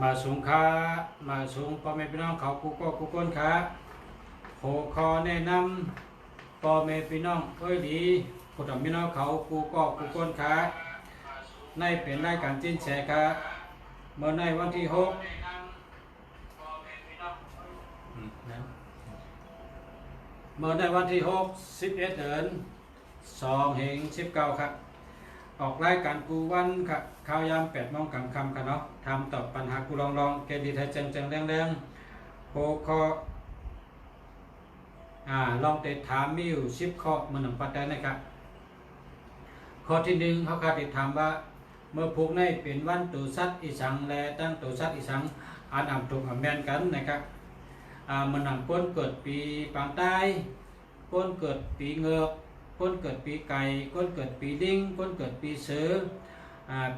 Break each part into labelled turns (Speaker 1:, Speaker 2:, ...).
Speaker 1: มาสูงค้ามาสูงพ่อแม่พี่น้องเขากูก็กูก้นขาโหคอแนะนำพ่อแม่พี่น้องเอ้ยดีผู้ทำพี่น้องเขากูก็กูก้นขาในเป็นรายการจิ้นแชร์ขาเมื่อในวันที่6เมื่อในวันที่11 เดือน2 เหง19ครับออกรายการกูวันครับข่าวยาม8 โมงกลางค่ำครับเนาะทำตอบปัญหากูลองเกดีไทยจังแรงโหคอลองติดถามมีอยู่10 ข้อมันหนึ่งปัจจัยนะครับข้อที่1เขาติดถามว่าเมื่อพุกในเป็นวันตุสัตอีสังและตั้งตุสัตอีสังอ่านถูกแมนกันนะครับมันหนังก้นเกิดปีปางใต้ก้นเกิดปีเงือกก้นเกิดปีไก่ก้นเกิดปีลิงก้นเกิดปีเสือ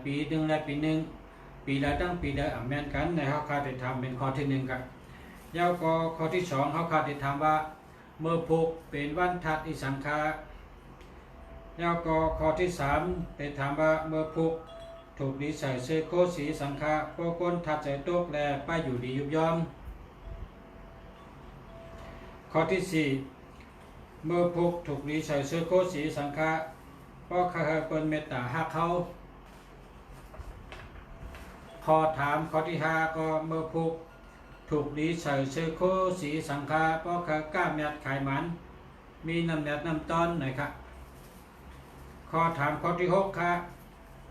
Speaker 1: ปีหนึ่งและปีหนึ่งปีละตั้งปีละแมนกันในเขาติดถามเป็นข้อที่1ครับยาวก็ข้อที่2เขาติดถามว่าเมื่อพุกเป็นวันทัดอีสังคาแล้วก็ข้อที่3ได้ถามว่าเมื่อพุกถูกดีใส่เสื้อโคสีสังฆาโกก้นทัดใจตกแลป้ายอยู่ดียุบย้อมข้อที่4เมื่อพุกถูกดีใส่เสื้อโคสีสังฆาก็ข้าเป็นเมตตาหักเขาพอถามข้อที่5ก็เมื่อพุกถูกดีใส่เสื้อโคสีสังฆาก็ข้ากล้าเม็ดไขมันมีน้ำเม็ดน้ำต้นหน่อยครับข้อถามข้อที่6ค่ะ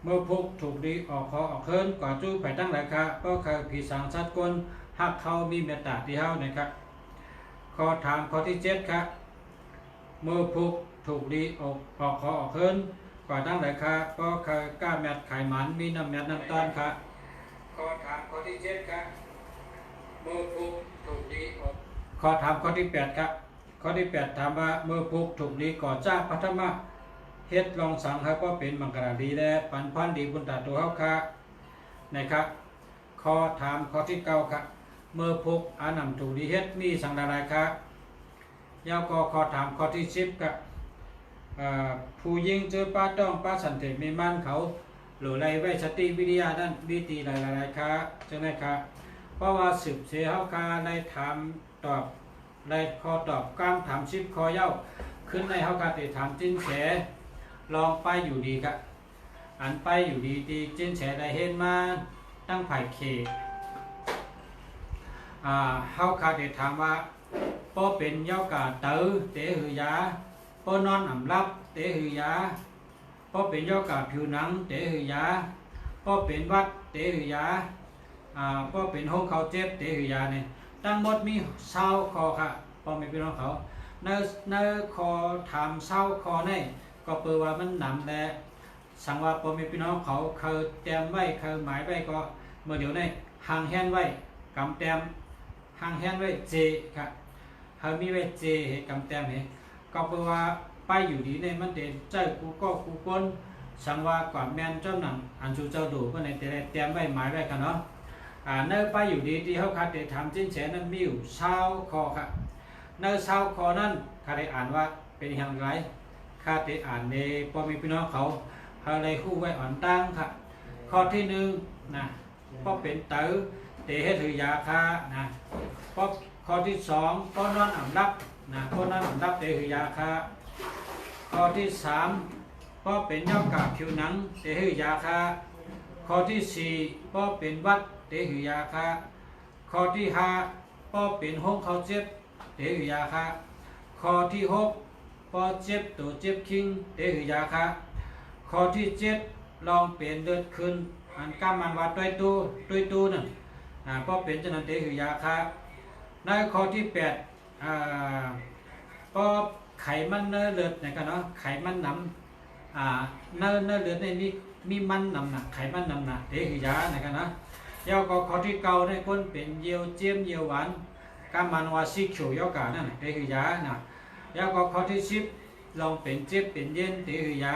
Speaker 1: เมื่อพุกถูกดีออกคอออกเคินก่อจู้ไปตั้งหลายค่ะก็คือผีสังสัตว์กลหักเขามีเมตตาที่เฮานะครับข้อถามข้อที่7ค่ะเมื่อพุกถูกดีออกคอออกเคินก่อตั้งหลายค่ะก็คือกล้าเม็ดไขมันมีน้ำเม็ดน้ำต้นค่ะข้อถามข้อที่7ค่ะเมื่อพุกถูกดีออกข้อถามข้อที่8ครับข้อที่8ถามว่าเมื่อพุกถูกดีก่อจ้าพัฒนาเฮ็ดลองสังครับก็เป็นมังกรดีและปันพันดีบุญตาตัวเฮาค่ะนะครับข้อถามข้อที่9ครับเมื่อพุกนำถูกดีเฮ็ดมีสังดาไรครับยาวก็ข้อถามข้อที่10ครับผู้ยิงเจอป้าต้องป้าสันเทมีมั่นเขาหรือไรไว้สติวิทยาด้านวิธีหลายๆครับจังได๋ครับเพราะว่าสืบเสียเฮาค่ะได้ถามตอบได้ข้อตอบกลางถาม10ข้อยาวขึ้นในเฮาค่ะได้ถามจิ้นแฉลองไปอยู่ดีครับอันไปอยู่ดีตีจิ้นแฉได้เห็นมาตั้งไผ่เคเฮาค่ะได้ถามว่าป้อเป็นเย้ากาเต๋อเตะหือยาป้อนอนอ่ำรับเตะหือยาป้อเป็นเย้ากาผิวหนังเตะหือยาป้อเป็นวัดเตะหือยาป้อเป็นห้องเขาเจ็บเตะหือยาเนี่ยทั้งหมดมี20 ข้อค่ะป้อไม่พี่น้องเขาในคอถาม20 ข้อในก็เปิดว่ามันหนำและสังว่าป้อไม่พี่น้องเขาเคยแต้มไว้เคยหมายไว้ก็เมื่อเดี๋ยวในห่างแฮนไว้กำแต้มห่างแฮนไว้เจค่ะเขามีไว้เจเหตุกำแต้มเหตุก็เปิดว่าไปอยู่ดีในมันเด่นใจกูก็กูก้นสังว่ากว่าแมนเจ้าหนังอันชูเจ้าดูก็ในแต่แต้มไว้หมายไว้กันเนาะเนื้อไปอยู่ดีที่เขาคัดได้ทำจิ้นแฉนั้นมีอยู่20 ข้อค่ะเนื้อ20 ข้อนั้นเขาได้อ่านว่าเป็นอย่างไรข้าได้อ่านในพ่อแม่พี่น้องเขาเลยคู่ไว้อ่อนตั้งค่ะข้อที่1นะก็เป็นเต๋อเตะให้ถือยาค่านะข้อที่2ก็นอนอ่ำรับนะก็นอนอ่ำรับเตะถือยาค่าข้อที่3ก็เป็นเย้ากาผิวหนังเตะถือยาค่าข้อที่4ก็เป็นวัดเตะถือยาค่าข้อที่5ก็เป็นห้องเขาเจ็บเตะถือยาค่าข้อที่6พอเจ็บตัวเจ็บคิงเตะหือยาค่ะข้อที่7ลองเปลี่ยนเลือดขึ้นอันกำมันวัดด้วยตู้นั่นพอเป็นจนันเตะหือยาค่ะในข้อที่8ก็ไขมันเนื้อเลือดนะครับเนาะไขมันน้ำเนื้อเลือดในมีมันน้ำหนักไขมันน้ำหนักเตะหือยานะครับนะยาวก็ข้อที่9ในคนเป็นเยียวเจียมเยียวหวานกำมันว่าซีเขียวยาวกานั่นเตะหือยานะแล้วก็ข้อที่10ลองเป็นเจ็บเป็นเย็นเตะหือยา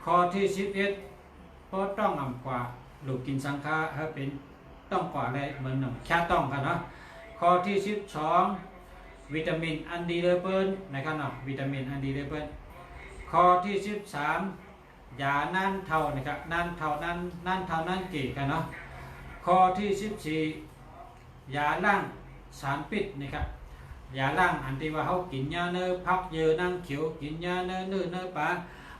Speaker 1: ข้อที่11ก็ต้องอ่ำกว่าลูกกินสังฆาให้เป็นต้องกว่าอะไรเหมือนแค่ต้องกันเนาะข้อที่12วิตามินอันดีเลเปิลนะครับเนาะวิตามินอันดีเลเปิลข้อที่13ยานั่นเท่านะครับนั่นเท่านั้นกี่กันเนาะ ข้อที่14ยาล้างสารพิษนะครับยาล้างอันที่ว่าเขากินยาเนื้อพักเยอะนั่งเขียวกินยาเนื้อเนื้อปลา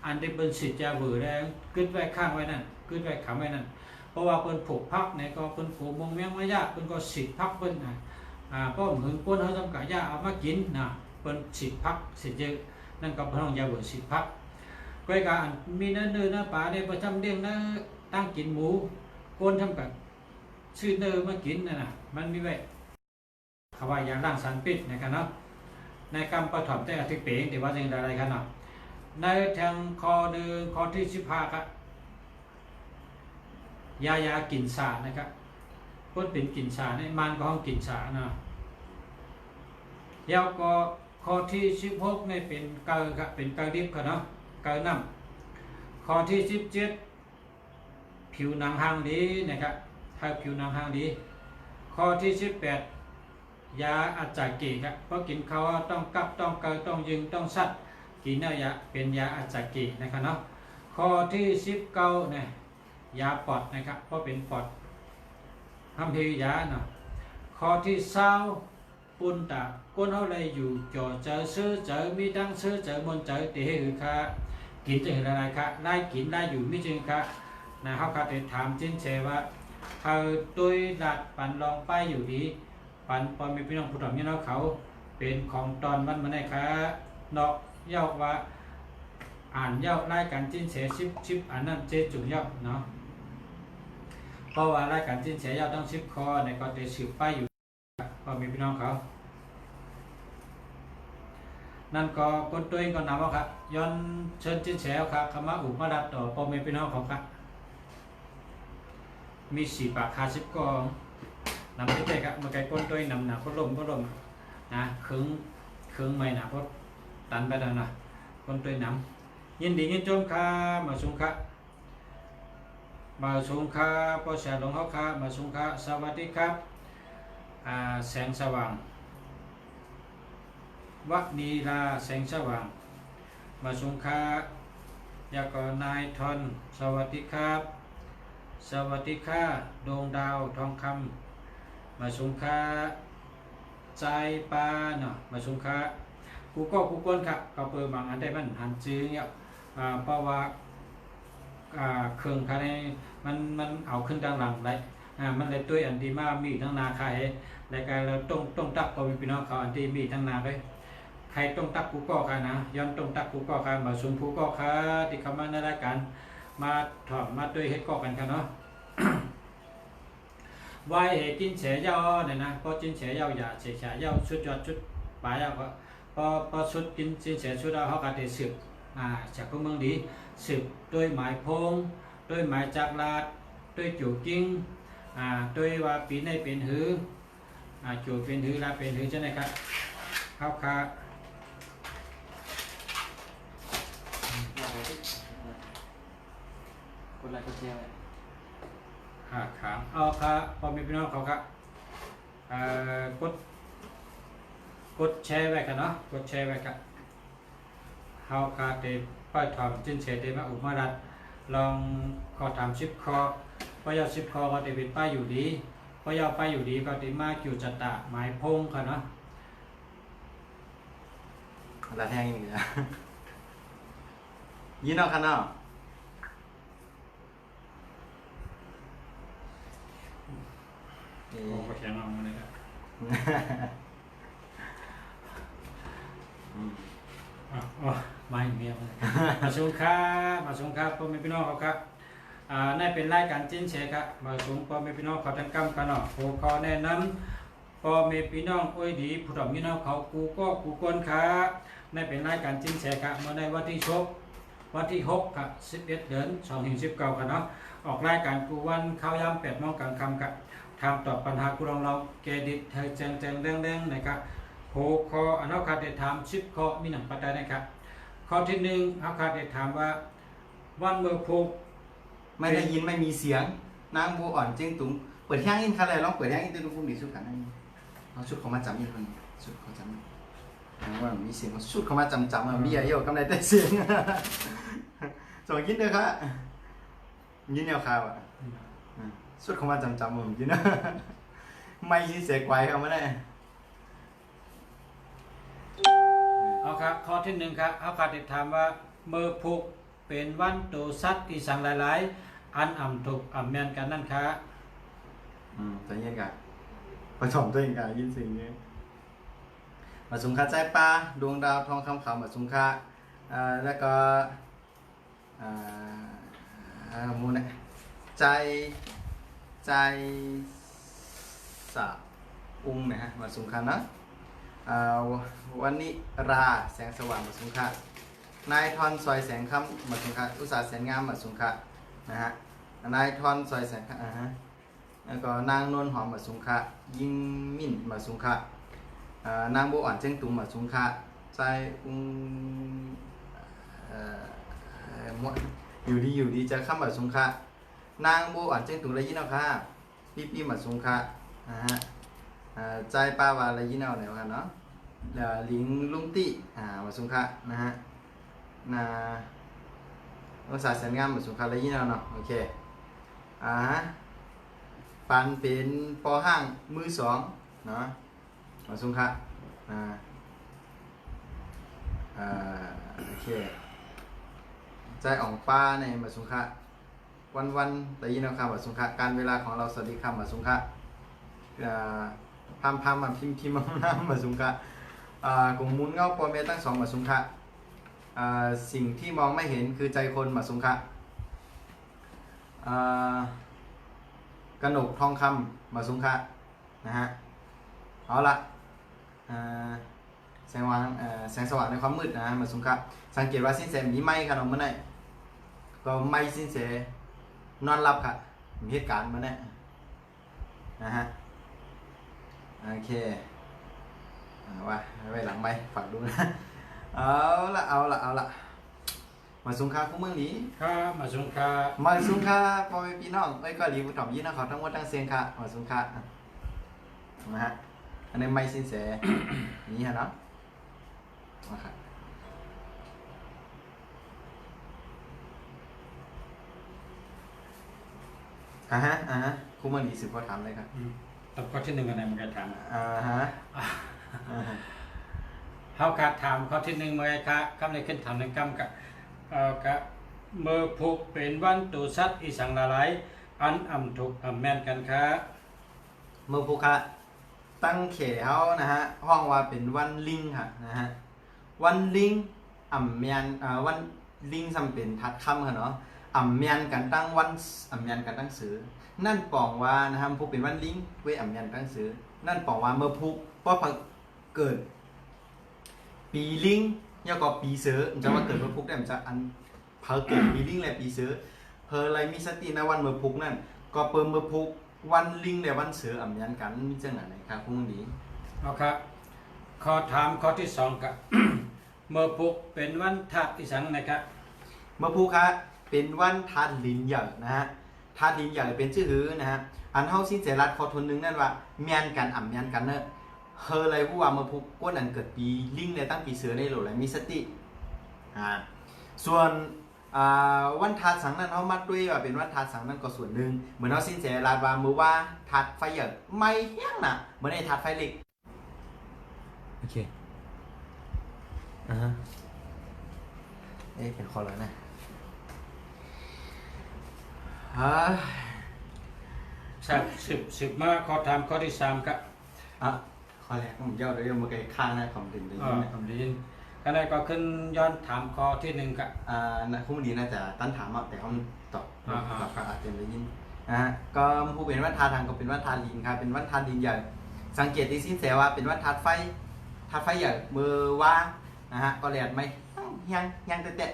Speaker 1: อันที่เป็นสิทธิ์ยาเบื่อแรงกึดไว้ข้างไว้นั่นกึดไว้ขำไว้นั่นเพราะว่าเป็นผูกพักเนี่ยก็เป็นผูกมงเมียงมายากเป็นก็สิทธิ์พักเป็นป้อมหึงก้นเขาทำกะยาเอามากินนะเป็นสิทธิ์พักสิทธิ์เยอะนั่นก็เป็นห้องยาเบื่อสิทธิ์พักก้อยการมีเนื้อปลาเนี่ยประจำเลี้ยงเนื้อตั้งกินหมูก้นทำกับชื่อเนื้อมากินนะมันมีไว้คำว่ายาล้างสารพิษนะครับเนาะในกรรมประถมแต่อธิเปงแต่ว่าอย่างไรกันเนาะในทางข้อหนึ่งข้อที่15ครับยากินสานะครับพ้นเป็นกินสาในมันก็ห้องกินสานะยาวก็ข้อที่16ในเป็นเกลือครับเป็นเกลือดิบครับเนาะเกลือน้ำข้อที่17ผิวหนังหางดีนะครับถ้าผิวหนังหางดีข้อที่18ยาอัจฉริครับเพราะกินเขาต้องกับต้องเกลือต้องยึงต้องสัดกินเนื้อยาเป็นยาอัจฉรินะครับเนาะข้อที่19เนี่ยยาปอดนะครับเพราะเป็นปอดทำพิยาเนาะข้อที่20ปุ่นตาก้นเขาเลยอยู่จ่อเจอซื้อเจอมีดังซื้อเจอมนเจอตีให้คือค่ะกินจะเห็นอะไรค่ะได้กินได้อยู่ไม่จริงค่ะนะเขาค่ะแต่ถามจิ้นเชว่าเขาตุยดัดปันลองไปอยู่ดีปันพอมีพี่น้องผู้ถมนี่เนาะเขาเป็นของตอนมันมาได้ค่ะเนาะเย้าว่าอ่านเย้ารายการจิ้นเฉชิบอันนั้นเจจุ่มเย้าเนาะเพราะว่ารายการจิ้นเฉเย้าต้อง10ข้อในก็จะสืบไปอยู่พอมีพี่น้องเขานั่นก็คนตัวเองก็นำว่าครับย้อนเชิญจิ้นเฉครับคำว่าอุมาดัดต่อพอมีพี่น้องเขาครับมี4 ปาก50กองนำไปเตะครับมาไกลคนตัวเองนำหนาพัดลมนะเครื่องไม่หนาพัดตันไปแล้วนะคนตัวเองนำยินดียินชมค่ะมาสุงค่ะพอแสงลงเขาค่ะมาสุงค่ะสวัสดีครับแสงสว่างวัดนีลาแสงสว่างมาสุงค่ายากรนายทอนสวัสดีครับสวัสดีค่ะดวงดาวทองคำมาสุงค่าใจปาเนาะมาสุงค่ากูก้นครับเขาเปิดบางอันได้มันหันจื้อเนี่ยเพราะว่าเครื่องคันนี้มันเอาขึ้นดังหลังได้มันเลยตัวอันที่มามีทั้งนาคายรายการเราต้องตักพอมีพี่น้องเขาอันที่มีทั้งนาด้วยใครต้องตักกูก็ค่ะนะย้อนต้องตักกูก็ค่ะมาสุนกูก็ค่ะที่เขามาในรายการมาถอดมาด้วยเฮ็ดก็กันค่ะเนาะ วายเหตุจินเฉยเย้าเนี่ยนะพอจินเฉยเย้าอย่าเฉยเย้าชุดยอดชุดปลายเย้าก็พอชุดจินเฉยชุดเราเขาก็ได้สืบจากพวกเมืองดีสืบด้วยหมายพงด้วยหมายจักรลาดด้วยจู่กิ้งด้วยว่าปีในเป็นหือจู่เป็นหือลาเป็นหือใช่ไหมครับข้าวคา
Speaker 2: คนละก็เจียว
Speaker 1: ขามเอาครับพอมีพี่น้องเขาครับกดแชร์ไว้กันเนาะกดแชร์ไว้กันเฮาคาเตป้ายถอมจินเฉยเตมาอุมารัดลองขอถาม10ข้อพอยาว10ข้อก็จะเป็นป้ายอยู่ดีพอยาวป้ายอยู่ดีก็ติมากิวจัตตะหมายพงค่ะเนาะ
Speaker 2: ละแทงอีกแล้วยินเอาคันเนาะ
Speaker 1: โอ้ก็แข็งเอามาเลยครับไม่เมียมาชมครับพ่อแม่พี่น้องครับนั่นเป็นรายการจิ้นเชครับมาชมพ่อแม่พี่น้องเขาทั้งกำกันเนาะผู้ขอแนะนำพ่อแม่พี่น้องโอ้ยดีผู้ถมพี่น้องเขากูก้นครับนั่นเป็นรายการจิ้นเชครับเมื่อในวันที่6ครับ11 เดือน2019ครับเนาะออกรายการกูวันข้าวยำ8 โมงกลางค่ำครับทำตอบปัญหากูเราเกดิตเธอแจงเรื่องนะครับผู้ขออนุคาเดถาม10ข้อมีหนังปัจจัยนะครับข้อที่1อาคาเดถามว่าวันเมื่อผูก
Speaker 2: ไม่ได้ยินไม่มีเสียงนางบัวอ่อนเจ้งตุงเปิดแห้งอินคันเลยลองเปิดแห้งอินตัวพุ่งดีสุดกันนั่นเอาชุดเขามาจำยินคนชุดเขาจำว่ามีเสียงชุดเขามาจำมีอะไรเยอะกำไรแต่เสียงสองยินเลยครับยินแนวข่าวอ่ะ สุดเขามาจำผมจริงนะ ไม่สิเสียไกวเขามาได้
Speaker 1: เอาครับข้อที่หนึ่งครับเอาขาดติดถามว่าเมื่อพุกเป็นวันตัวสัตว์ที่สั่งหลายๆ อันอ่ำถูกอ่ำแมนกันนั่นครับ
Speaker 2: ตัวเย็นกันผสมตัวเองกันยินสิ่งนี้มาสุงคาใจปลาดวงดาวทองคำขาวมาสุงคาแล้วก็มูนะใจสะอุ้งนะฮะมาสุงคานะวันนี้ราแสงสว่างมาสุงคานายทอนซอยแสงค่ำมาสุงคาอุตสาห์แสนงามมาสุงคานะฮะนายทอนซอยแสงค่ำแล้วก็นางนวลหอมมาสุงคายิงมิ่นมาสุงคานางบัวอ่อนเจ้งตุงมาสุงคาใจอุ้งอยู่ดีจะข้ามมาสุงคานางบัวอ่อนเจ้งตุงเลยยินเอาค่ะปีมาสุงคาฮะใจป้าวาเลยยินเอาไหนวะเนาะลิงลุงตี้มาสุงคานะฮะอุตสาห์แสนงามมาสุงคาเลยยินเอาเนาะโอเคปันเป็นปอห้างมือสองเนาะมาสุงค่ะโอเคใจอ่องป้าในมาสุงค่ะวันแต่ยินเอาคำมาสุงค่ะการเวลาของเราสวัสดีคำมาสุงค่ะพามมาพิมพ์น้ำมาสุงค่ะกงมุนเงาปอเมตั้งสองมาสุงค่ะสิ่งที่มองไม่เห็นคือใจคนมาสุงค่ะกระหนกทองคำมาสุงค่ะนะฮะเอาละแสงสว่างในความมืดนะมาสุงค่ะสังเกตว่าสินแสมีไม้ค่ะน้องเมื่อไหร่ก็ไม่สินแสนอนหลับค่ะมีเหตุการณ์มาเนี่ยนะฮะโอเคว่าไว้หลังไม้ฝากดูนะเอาละมาสุงค่าคู่เมืองนี้
Speaker 1: ครับมาสุงค่ะ
Speaker 2: มาสุงค่าพ่อแม่พี่น้องก็รีวิวถ่อมยินนะเขาทั้งหมดทั้งเสียงค่ะมาสุงค่านะฮะอันนี้ไม่สินแส นี่ฮะเนาะนะครับคู่เมืองนี้สืบข้อถามเลยครับ
Speaker 1: ตอบข้อที่หนึ่งอะไรมันก็ถาม
Speaker 2: ฮะ
Speaker 1: เขาขาดถามข้อที่หนึ่งเมื่อไงครับกำลังขึ้นถามในกำกับกับเมื่อพุกเป็นวันตัวสัตว์ที่สั่งหลายๆ อันอ่ำถูกอ่ำแมนกันครับ
Speaker 2: เมื่อพวกค่ะตั้งเขเขานะฮะห้องว่าเป็นวันลิงค่ะนะฮะวันลิงอ่ำเมียนวันลิงซ้ำเป็นทัดคำค่ะเนาะอ่ำเมียนกันตั้งวันอ่ำเมียนกันตั้งสือนั่นปองว่านะฮะพวกเป็นวันลิงเว้ยอ่ำเมียนตั้งสือนั่นปองว่าเมื่อพุกเพราะเกิดปีลิงยาวก็ปีเสือจะว่าเกิดเมื่อพุกได้มันจะอันเพอเกิดปีลิงและปีเสือเพออะไรมีสตินะวันเมื่อพุกนั่นก็เปิมเมื่อพุกวันลิงและวันเสืออ่ำยันกันมีจังไหนครับพวกนี้
Speaker 1: เอาครับข้อถามข้อที่สองกับ เมื่อพุกเป็นวันทัดที่สั่งนะครับ
Speaker 2: เมื่อพุกครับเป็นวันทัดลินใหญ่นะฮะทัดลินใหญ่เป็นชื่อหือนะฮะอันเท่าสิ้นเสรัดข้อทุนหนึ่งนั่นว่าเมียนกันอ่ำยันกันเนอะเฮออะไรผู้ว่าเมื่อพุกก้นอันเกิดปีลิงและตั้งปีเสือในโหลและมีสติส่วนวันทัดสังนั้นเขามัดด้วยว่าเป็นวันทัดสังนั้นก็ส่วนหนึ่งเหมือนเขาสิ้นเสลาดว่ามือว่าทัดไฟใหญ่ไม่แห้งน่ะเหมือนไอ้ทัดไฟเล็กโอเคเป็นข้อแล้วนะ
Speaker 1: สิบมาข้อถามข้อที่สามครับ
Speaker 2: ข้อแรกผมย่อเลยมาไกลข้างนะคอมดินเลย
Speaker 1: คอมดินก็ได้ก็ขึ้นย้อนถามข้อที่หนึ่งครับ
Speaker 2: นะคู่มือดีน่าจะตั้งถามแต่เขาตอบก็อาจจะได้ยินก็ผู้เป็นวัดทาทางก็เป็นวัดทาลินครับเป็นวัดทาลินใหญ่สังเกตที่สิ้นเสียว่าเป็นวัดทัดไฟใหญ่มือว่างนะฮะก็แหลดไหมยังเตะ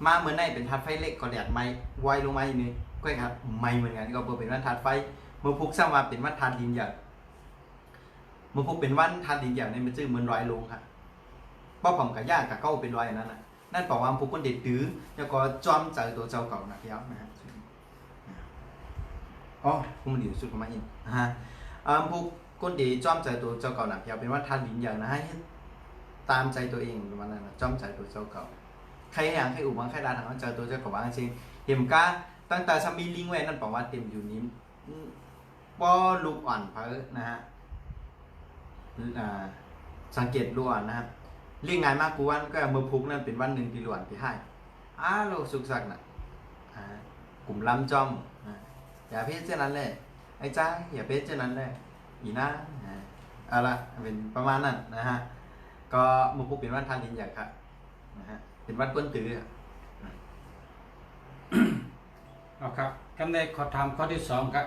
Speaker 2: มาเหมือนในเป็นทัดไฟเล็กก็แหลดไหมไวลงมาอีกนึงก็ครับไม่เหมือนกันก็เป็นวัดทัดไฟมือพุกสร้างมาเป็นวัดทาลินใหญ่มือพุกเป็นวัดทาลินใหญ่ในมันชื่อเหมือนร้อยลงครับป้าผมกับย่ากับเก้าเป็นร้อยนั่นน่ะนั่นบอกว่าพุกคนเด็ดตื้อแล้วก็จอมใจตัวเจ้าเก่าหนักยับนะฮะคู่มือดีสุดของมาอินพุกก้นดีจ้อมใจตัวเจ้าเก่าหนักยาวเป็นว่าทานลิ้นอย่างนะให้ตามใจตัวเองประมาณนั้นนะจ้อมใจตัวเจ้าเก่าใครอย่างใครอุบังใครดาทางใจตัวเจ้าเก่าว่าจริงเห็นก้าตั้งแต่สามีลิงแวนนั่นบอกว่าเต็มอยู่นี้ ปอลูกอ่อนเพอนะฮะสังเกตลูกอ่อนนะครับเรียกง่ายมากกูวันก็เมื่อพุกนั่นเป็นวันหนึ่งที่ลูกอ่อนที่ให้เราสุกสักน่ะกลุ่มล้ำจอมอย่าเพ้เช่นนั้นเลยไอ้จ้าอย่าเพ้เช่นนั้นเลยอีน่าเอาละเป็นประมาณนั้นนะฮะก็เมื่อพุกเป็นวันทานดินอยากครับนะฮะเป็นวันก้นตื้อ
Speaker 1: เอาครับคำในขอถามข้อที่สองครับ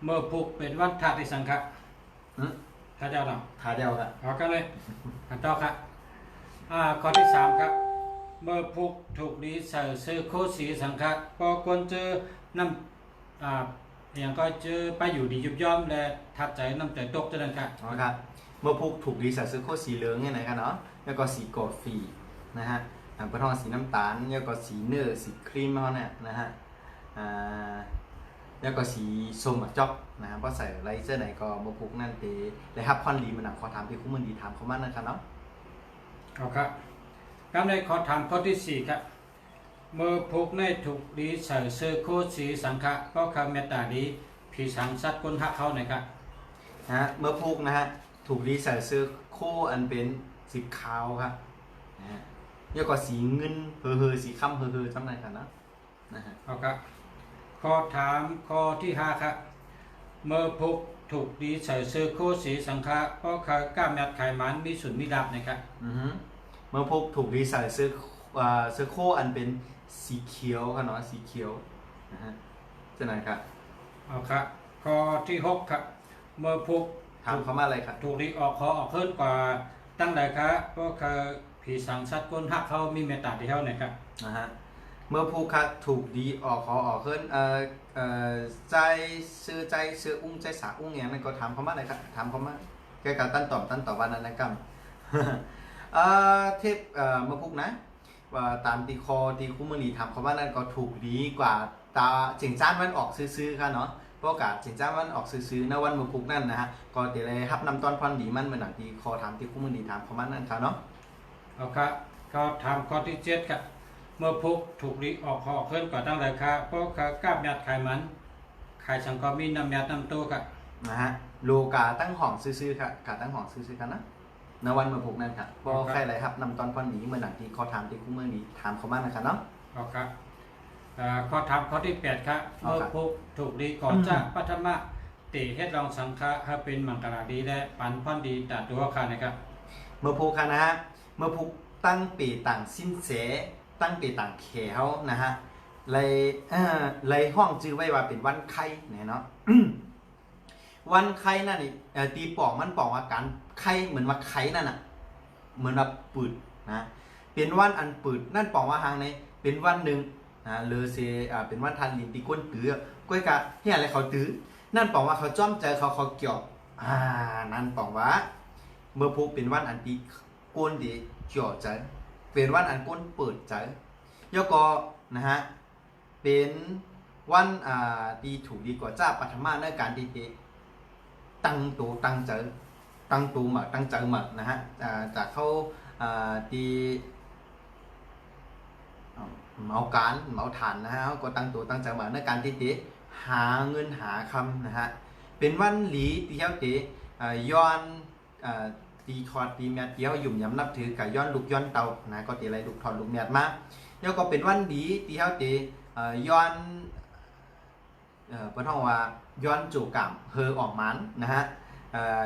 Speaker 1: เมื่อพุกเป็นวันธาตุสังขะถ้าเจ้าเนาะ
Speaker 2: ขาเดียวครับ
Speaker 1: เอากันเลยอันต่อครับข้อที่สามครับเมื่อพุกถูกดีใส่ซื้อโคสีสังขะก็ควรเจอน้ำอย่างก็เจอไปอยู่ดียุบย่อมและทัดใจน้ำใจตกจะนั่นครับ
Speaker 2: ครับเมื่อพุกถูกดีใส่ซื้อโคสีเหลืองเนี่ยนะครับเนาะแล้วก็สีกาแฟนะฮะปะทองสีน้ำตาลแล้วก็สีเนื้อสีครีมเขาเนี่ยนะฮะแล้วก็สีส้มจ๊อกนะฮะเพราะใส่ไรเสื้อไหนก็เมื่อพุกนั่นเตะเลยครับคอนดีมันหนักขอถามที่คุ้มมันดีถามเขามั่นนะครับเนาะ
Speaker 1: เอาครับการในขอถามข้อที่สี่ครับเมื่อพุกในถูกดีใส่เสื้อโคสีสังขะก็คำเมตตาดีผีสังสัตว์คนหักเขาหน่อยครับ
Speaker 2: เมื่อพุกนะฮะถูกดีใส่เสื้อโคอันเป็นสีขาวครับนะฮะแล้วก็สีเงินเฮอสีค่ำเฮอจำได้กันนะฮะ
Speaker 1: เอาครับข้อถามข้อที่ห้าครับเมื่อพุกถูกดีใส่เสื้อโคสีสังขะก็กล้ามยัดไขมันมีสุนมีดับนะครับ
Speaker 2: เมื่อพุกถูกดีใส่เสื้อโคอันเป็นสีเขียวครับเนาะสีเขียวนะฮะจะไหนครับ
Speaker 1: เอาครับข้อที่หกครับเมื่อพุก
Speaker 2: ถามเขามาอะไรครับ
Speaker 1: ถูกดีออกคอออกขึ้นกว่าตั้งแต่ครับก็ผีสังสัตว์ก้นหักเขามีเมตตาที่เท่าไหร่ครับ
Speaker 2: นะฮะเมื่อผู้คัดถูกดีออกคอออกขึ้นใจซื้ออุ้งใจสาอุ้งอย่างนั้นก็ถามเขามาเลยครับถามเขามาแกการตั้นตอบวันนั้นนะครับเทพเมื่อพุกนะว่าตามตีคอตีคุ้มมือนีทำเขาว่านั่นก็ถูกดีกว่าตาเจียงจ้านวันออกซื้อๆค่ะเนาะเพราะกาเจียงจ้านวันออกซื้อๆนะวันเมื่อพุกนั่นนะฮะก็เดี๋ยวเลยครับนำตอนพรดีมันเหมือนหนังตีคอถามตีคุ้มมือนีทำเขาว่านั่นค่ะเนาะ
Speaker 1: เอาครับเขาถามข้อที่เจ็ดครับเมื่อพุกถูกดีออกคอออกขึ้นกว่าตั้งแต่ครับเพราะกล้ามยัดไขมันไขสังก็มีน้ำยัดน้ำตัวครับ
Speaker 2: นะฮะโลกาตั้งห้องซื้อๆค่ะกาตั้งห้องซื้อๆกันนะในวันเมื่อพุกนั่นค่ะพอใครอะไรครับนำตอนพรดีเหมือนหนังตีคอถามตีคุ้มมือนีถามเขาว่านั่นค่ะเนาะ
Speaker 1: เอาครับข้อถามข้อที่แปดครับเมื่อพุกถูกดีก่อนจากปัทมะติเฮ็ดรองสังฆะให้เป็นมังกรดีและปันพันดีตัดตัวค่ะนะครับ
Speaker 2: เมื่อพุกค่ะนะฮะเมื่อพุกตั้งปีต่างสิ้นเสตั้งปีต่างเขวนะฮะเลยห้องจื้อไว้ว่าเป็นวันไข่เนี่ยเนาะ วันไข่นั่นนี่ตีปอกมันปอกว่าการไข่เหมือนว่าไข่นั่นน่ะเหมือนว่าปืดนะเป็นวันอันปืดนั่นปอกว่าหางในเป็นวันหนึ่งนะเลอเซเป็นวันทานลินตีก้นตื้อก้อยกะเฮียอะไรเขาตื้อนั่นปอกว่าเขาจ้อมใจเขาเกี่ยวนั่นปอกว่าเมื่อพุกเป็นวันอันตีก้นดีเกี่ยวใจเป็นวันอันก้นเปิดใจแล้วก็นะฮะเป็นวันดีถูกดีกว่าจ้าปัทมาในการดีตั้งตัวตั้งใจตั้งตัวมาตั้งใจมานะฮะจากเขาดีเหมาการเหมาฐานนะฮะก็ตั้งตัวตั้งใจมาในการดีหาเงินหาคำนะฮะเป็นวันหลีที่เขาดีย้อนตีคอตีเมียเตี้ยวหยุ่มยำนับถือกับย้อนลูกย้อนเตานะก็ตีอะไรลูกถอดลูกเมียมาแล้วก็เป็นวันดีที่เขาตีย้อนเพื่อนห้องว่าย้อนจูกกำเฮอออกมันนะฮะ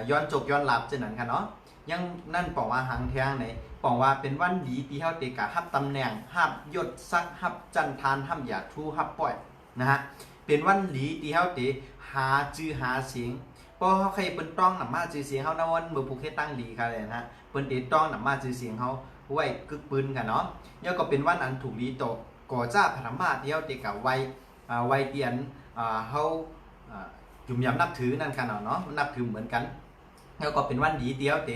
Speaker 2: ย้อนจกย้อนหลับเช่นนั้นค่ะเนาะยังนั่นบอกว่าหางเทียงไหนบอกว่าเป็นวันดีที่เขาตีกับฮับตำแหน่งฮับยศซักฮับจันทานฮับอยากทูฮับปล่อยนะฮะเป็นวันดีที่เขาตีหาจื้อหาเสียงเพราะเขาเคยเป็นต้องหนำมาจื้อเสียงเขาในวันเมื่อผูกเฮ็ดตั้งดีค่ะเลยนะฮะเป็นเด็ดต้องหนำมาจื้อเสียงเขาไว้กึกปืนกันเนาะแล้วก็เป็นวันอันถูกดีโตก่อจ้าพระธรรมะที่เขาตีกับไว้เตียนเขาจุ่มยำนับถือนั่นค่ะเนาะนับถือเหมือนกันแล้วก็เป็นวันดีเดียวแต่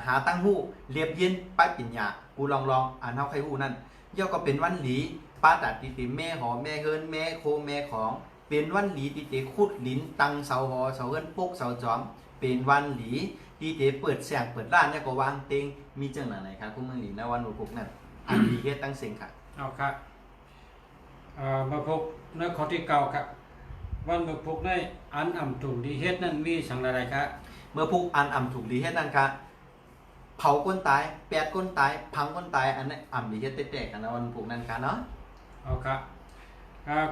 Speaker 2: หาตั้งหู้เรียบเย็นป้ายปิญญากูลองอ่านเฮาใครหู้นั่นย่อก็เป็นวันหลีป้าตัดติติแม่หอแม่เฮินแม่โคแม่ของเป็นวันหลีติติขุดลิ้นตังเสาหอเสาเฮินปกเสาจอมเป็นวันหลีติติเปิดแสงเปิดร้านเนี่ยก็วางเต็งมีจังไหนครับคุณเมืองหลีนะวันพวกนั่นอันดีเฮ็ดตั้งเสียงค่ะ
Speaker 1: เอาครับมาพบเนื้อข้อที่เก่าครับ วันเมื่อพุกได้อันอ่ำถูกดีเฮ็ดนั่นมีสังอะไรครับ
Speaker 2: เมื่อพุกอันอ่ำถูกดีเฮ็ดนั่นค่ะเผาก้นตายแปดก้นตายพังก้นตายอันนั้นอ่ำดีเฮ็ดแตกๆกันนะวันพุกนั่นค่ะเนาะ
Speaker 1: เอาครับ